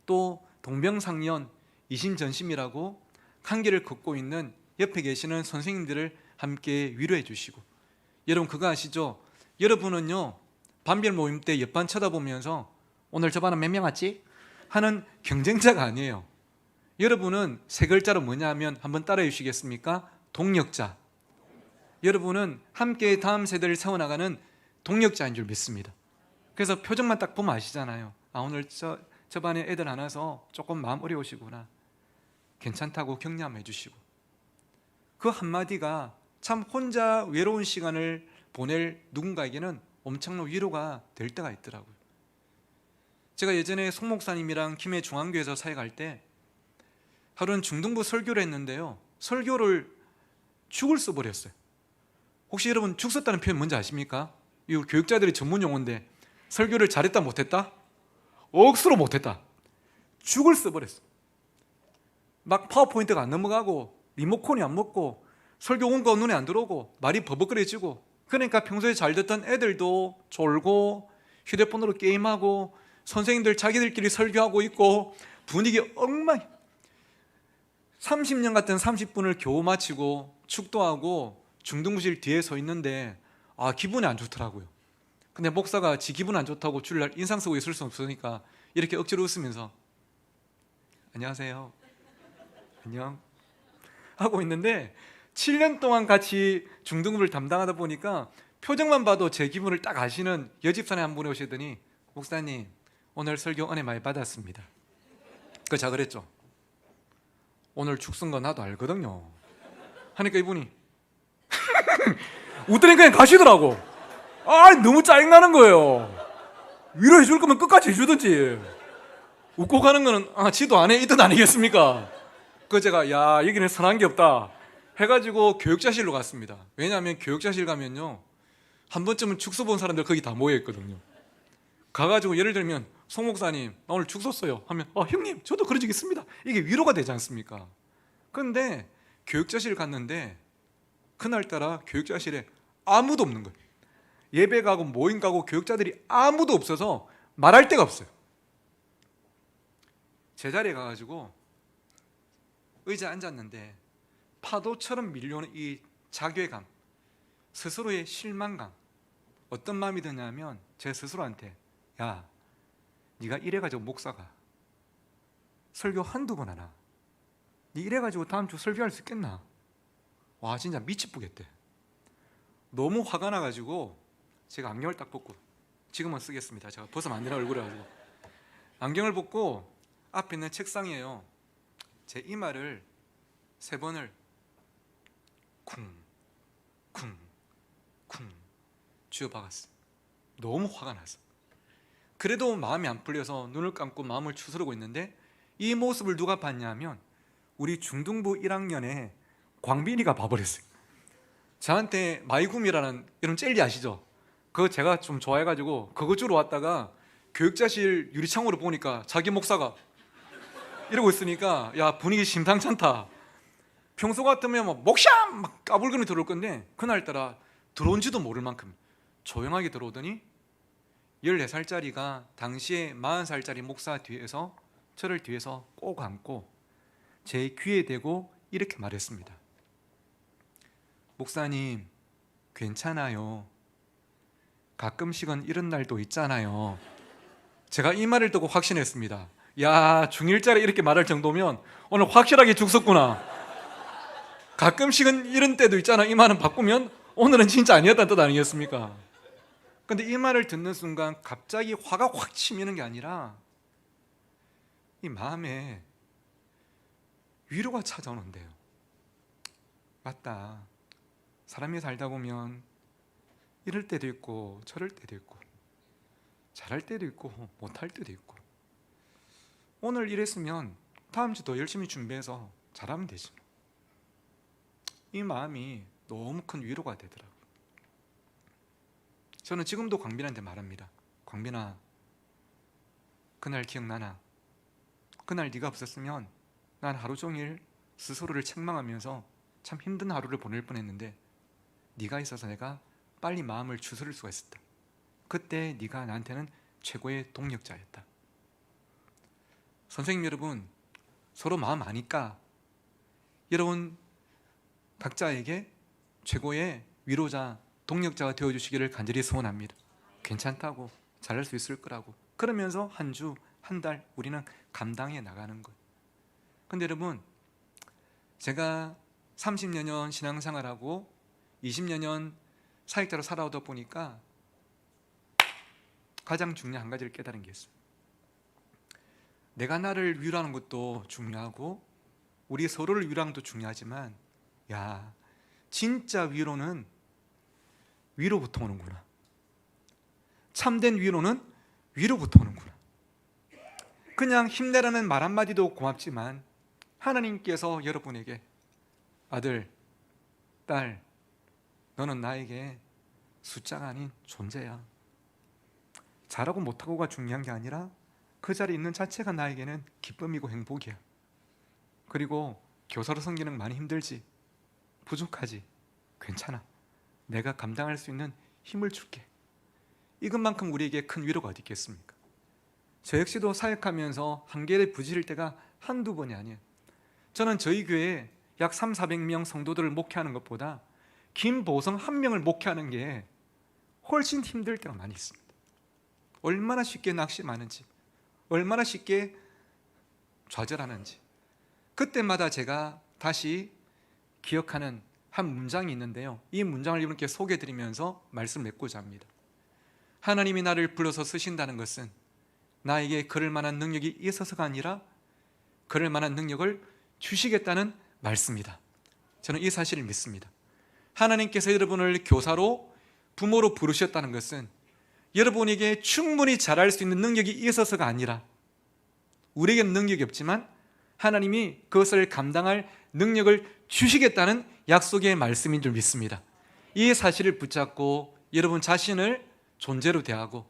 또 동병상련 이심전심이라고 한계를 걷고 있는 옆에 계시는 선생님들을 함께 위로해 주시고, 여러분 그거 아시죠? 여러분은요 반별 모임 때 옆반 쳐다보면서 오늘 저 반은 몇 명 왔지? 하는 경쟁자가 아니에요. 여러분은 세 글자로 뭐냐 하면 한번 따라해 주시겠습니까? 동력자. 여러분은 함께 다음 세대를 세워나가는 동력자인 줄 믿습니다. 그래서 표정만 딱 보면 아시잖아요. 아, 오늘 저 반에 애들 안 와서 조금 마음 어려우시구나, 괜찮다고 격려 한번 해주시고, 그 한마디가 참 혼자 외로운 시간을 보낼 누군가에게는 엄청난 위로가 될 때가 있더라고요. 제가 예전에 송 목사님이랑 김해 중앙교회에서 사역할 때 하루는 중등부 설교를 했는데요, 설교를 죽을 써버렸어요. 혹시 여러분 죽 썼다는 표현 뭔지 아십니까? 이 교육자들의 전문 용어인데, 설교를 잘했다 못했다? 억수로 못했다. 죽을 써버렸어. 막 파워포인트가 안 넘어가고 리모컨이 안 먹고 설교 온 거 눈에 안 들어오고 말이 버벅거려지고, 그러니까 평소에 잘 듣던 애들도 졸고 휴대폰으로 게임하고 선생님들 자기들끼리 설교하고 있고 분위기 엉망. 30년 같은 30분을 겨우 마치고 축도하고 중등부실 뒤에 서 있는데 기분이 안 좋더라고요. 근데 목사가 지 기분 안 좋다고 주일날 인상 쓰고 있을 수 없으니까 이렇게 억지로 웃으면서 안녕하세요, 안녕 하고 있는데, 7년 동안 같이 중등부를 담당하다 보니까 표정만 봐도 제 기분을 딱 아시는 여집사님 한 분이 오시더니 목사님 오늘 설교 은혜 많이 받았습니다. 제가 그랬죠. 오늘 죽 쓴 거 나도 알거든요 하니까 이분이 웃더니 그냥 가시더라고. 너무 짜증나는 거예요. 위로해 줄 거면 끝까지 해주든지. 웃고 가는 거는 지도 안 해 이 뜻 아니겠습니까? 그 제가 야 여기는 선한 게 없다 해가지고 교육자실로 갔습니다. 왜냐하면 교육자실 가면요 한 번쯤은 축소 본 사람들 거기 다 모여 있거든요. 가가지고 예를 들면 송 목사님 나 오늘 축소 써요 하면 형님 저도 그런 적 있습니다. 이게 위로가 되지 않습니까? 그런데 교육자실 갔는데 그날따라 교육자실에 아무도 없는 거예요. 예배 가고 모임 가고 교육자들이 아무도 없어서 말할 데가 없어요. 제자리에 가가지고 의자에 앉았는데 파도처럼 밀려오는 이 자괴감, 스스로의 실망감, 어떤 마음이 드냐면 제 스스로한테 야 네가 이래가지고 목사가 설교 한두 번 하나 네 이래가지고 다음 주 설교할 수 있겠나? 와 진짜 미치쁘겠대. 너무 화가 나가지고 제가 안경을 딱 벗고 지금은 쓰겠습니다. 제가 벗으면 안 되나 얼굴에 가지고 안경을 벗고 앞에 있는 책상이에요. 제 이마를 3번을 쿵 쥐어 박았어요. 너무 화가 나서. 그래도 마음이 안 풀려서 눈을 감고 마음을 추스르고 있는데 이 모습을 누가 봤냐면 우리 중등부 1학년에 광빈이가 봐버렸어요. 저한테 마이쿰이라는 이런 젤리 아시죠? 그거 제가 좀 좋아해가지고 그거 주러 왔다가 교육자실 유리창으로 보니까 자기 목사가 이러고 있으니까 야 분위기 심상찮다. 평소 같으면 막 목샴 막 까불거니 들어올 건데 그날따라 들어온지도 모를 만큼 조용하게 들어오더니 14살짜리가 당시에 40살짜리 목사 뒤에서 저를 뒤에서 꼭 안고 제 귀에 대고 이렇게 말했습니다. 목사님 괜찮아요. 가끔씩은 이런 날도 있잖아요. 제가 이 말을 듣고 확신했습니다. 야 중1짜리 이렇게 말할 정도면 오늘 확실하게 죽었구나. 가끔씩은 이런 때도 있잖아 이 말은 바꾸면 오늘은 진짜 아니었다는 뜻 아니겠습니까? 근데 이 말을 듣는 순간 갑자기 화가 확 치미는 게 아니라 이 마음에 위로가 찾아오는데요. 맞다. 사람이 살다 보면 이럴 때도 있고 저럴 때도 있고 잘할 때도 있고 못할 때도 있고 오늘 이랬으면 다음 주 더 열심히 준비해서 잘하면 되지. 이 마음이 너무 큰 위로가 되더라고요. 저는 지금도 광빈한테 말합니다. 광빈아 그날 기억나나? 그날 네가 없었으면 난 하루 종일 스스로를 책망하면서 참 힘든 하루를 보낼 뻔했는데 네가 있어서 내가 빨리 마음을 추스를 수가 있었다. 그때 네가 나한테는 최고의 동력자였다. 선생님 여러분 서로 마음 아니까 여러분 각자에게 최고의 위로자, 동력자가 되어주시기를 간절히 소원합니다. 괜찮다고 잘할 수 있을 거라고 그러면서 한 주, 한 달 우리는 감당해 나가는 거예요. 근데 여러분 제가 30여 년 신앙생활하고 20여 년 사역자로 살아오다 보니까 가장 중요한 한 가지를 깨달은 게 있어요. 내가 나를 위로하는 것도 중요하고 우리 서로를 위로하는 것도 중요하지만 야 진짜 위로는 위로부터 오는구나. 참된 위로는 위로부터 오는구나. 그냥 힘내라는 말 한마디도 고맙지만 하나님께서 여러분에게 아들, 딸 너는 나에게 숫자가 아닌 존재야. 잘하고 못하고가 중요한 게 아니라 그 자리에 있는 자체가 나에게는 기쁨이고 행복이야. 그리고 교사로 섬기는 많이 힘들지, 부족하지, 괜찮아. 내가 감당할 수 있는 힘을 줄게. 이것만큼 우리에게 큰 위로가 어디 있겠습니까? 저 역시도 사역하면서 한계에 부딪힐 때가 한두 번이 아니에요. 저는 저희 교회에 약 300~400명 성도들을 목회하는 것보다 김보성 한 명을 목회하는 게 훨씬 힘들 때가 많이 있습니다. 얼마나 쉽게 낙심하는지, 얼마나 쉽게 좌절하는지. 그때마다 제가 다시 기억하는 한 문장이 있는데요, 이 문장을 여러분께 소개해드리면서 말씀을 맺고자 합니다. 하나님이 나를 불러서 쓰신다는 것은 나에게 그럴 만한 능력이 있어서가 아니라 그럴 만한 능력을 주시겠다는 말씀이다. 저는 이 사실을 믿습니다. 하나님께서 여러분을 교사로 부모로 부르셨다는 것은 여러분에게 충분히 잘할 수 있는 능력이 있어서가 아니라, 우리에게는 능력이 없지만 하나님이 그것을 감당할 능력을 주시겠다는 약속의 말씀인 줄 믿습니다. 이 사실을 붙잡고 여러분 자신을 존재로 대하고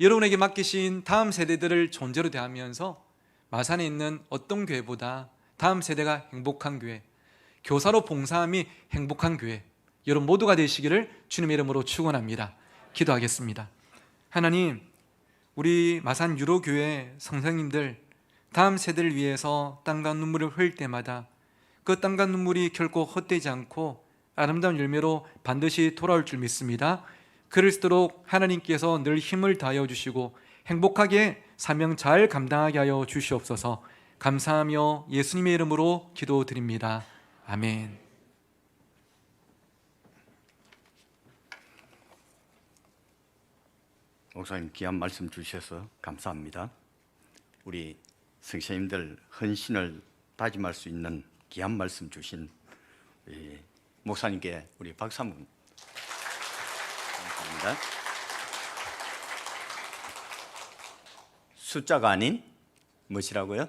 여러분에게 맡기신 다음 세대들을 존재로 대하면서 마산에 있는 어떤 교회보다 다음 세대가 행복한 교회, 교사로 봉사함이 행복한 교회, 여러분 모두가 되시기를 주님의 이름으로 축원합니다. 기도하겠습니다. 하나님, 우리 마산 유로교회 성도님들 다음 세대를 위해서 땀과 눈물을 흘릴 때마다 그 땀과 눈물이 결코 헛되지 않고 아름다운 열매로 반드시 돌아올 줄 믿습니다. 그럴수록 하나님께서 늘 힘을 다하여 주시고 행복하게 사명 잘 감당하게 하여 주시옵소서. 감사하며 예수님의 이름으로 기도드립니다. 아멘. 목사님 귀한 말씀 주셔서 감사합니다. 우리 성도님들 헌신을 다짐할 수 있는 귀한 말씀 주신 우리 목사님께 우리 박수 한번 감사합니다. 숫자가 아닌 무엇이라고요?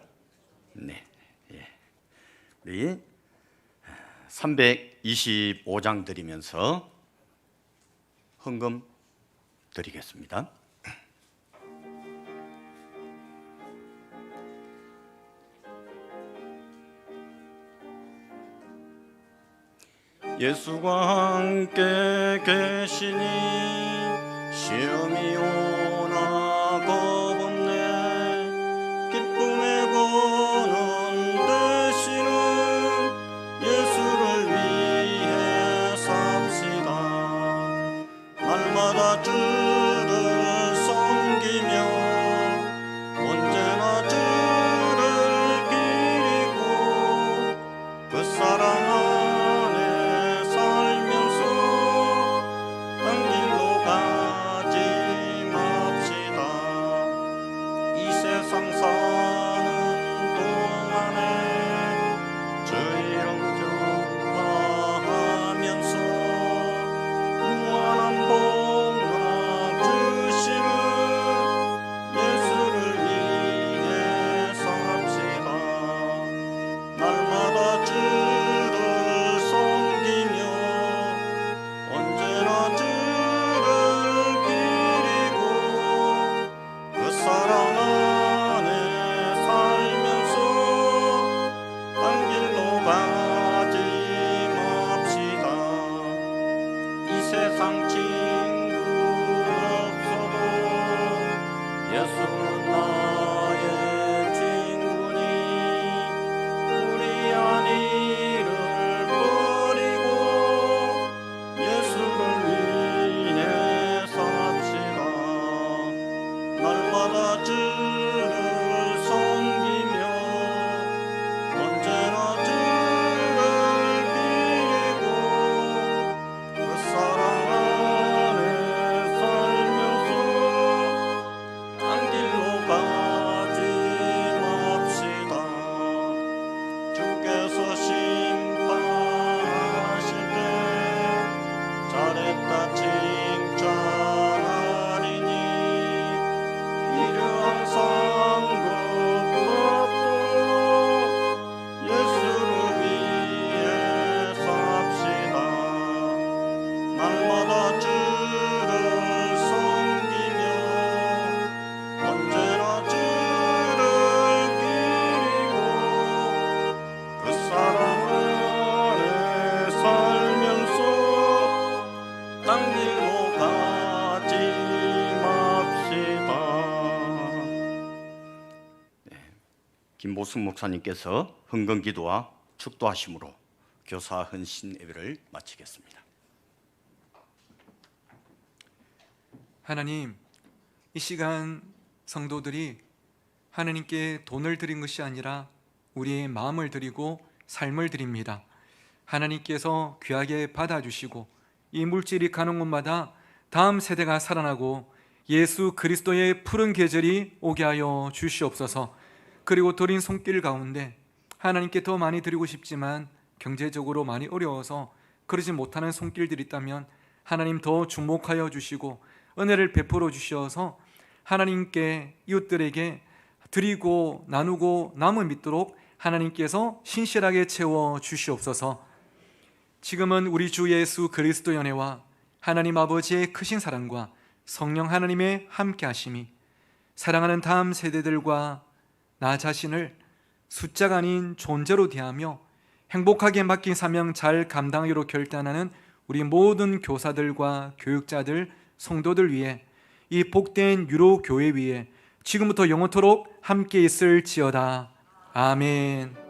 네, 예. 우리 325장 드리면서 헌금 드리겠습니다. 예수가 함께 계시니 시험이 오나 겁없네. 기쁨의 근원 되시는 예수를 위해 삽시다. 날마다 주를 섬기며 언제나 주를 기리고 그 사랑 김보숙 목사님께서 헌금기도와 축도하심으로 교사 헌신 예배를 마치겠습니다. 하나님, 이 시간 성도들이 하나님께 돈을 드린 것이 아니라 우리의 마음을 드리고 삶을 드립니다. 하나님께서 귀하게 받아주시고 이 물질이 가는 곳마다 다음 세대가 살아나고 예수 그리스도의 푸른 계절이 오게 하여 주시옵소서. 그리고 드린 손길 가운데 하나님께 더 많이 드리고 싶지만 경제적으로 많이 어려워서 그러지 못하는 손길들이 있다면 하나님 더 주목하여 주시고 은혜를 베풀어 주셔서 하나님께 이웃들에게 드리고 나누고 남을 믿도록 하나님께서 신실하게 채워 주시옵소서. 지금은 우리 주 예수 그리스도의 은혜와 하나님 아버지의 크신 사랑과 성령 하나님의 함께 하심이 사랑하는 다음 세대들과 나 자신을 숫자가 아닌 존재로 대하며 행복하게 맡긴 사명 잘 감당하기로 결단하는 우리 모든 교사들과 교육자들, 성도들 위해 이 복된 유로 교회 위에 지금부터 영원토록 함께 있을지어다. 아멘.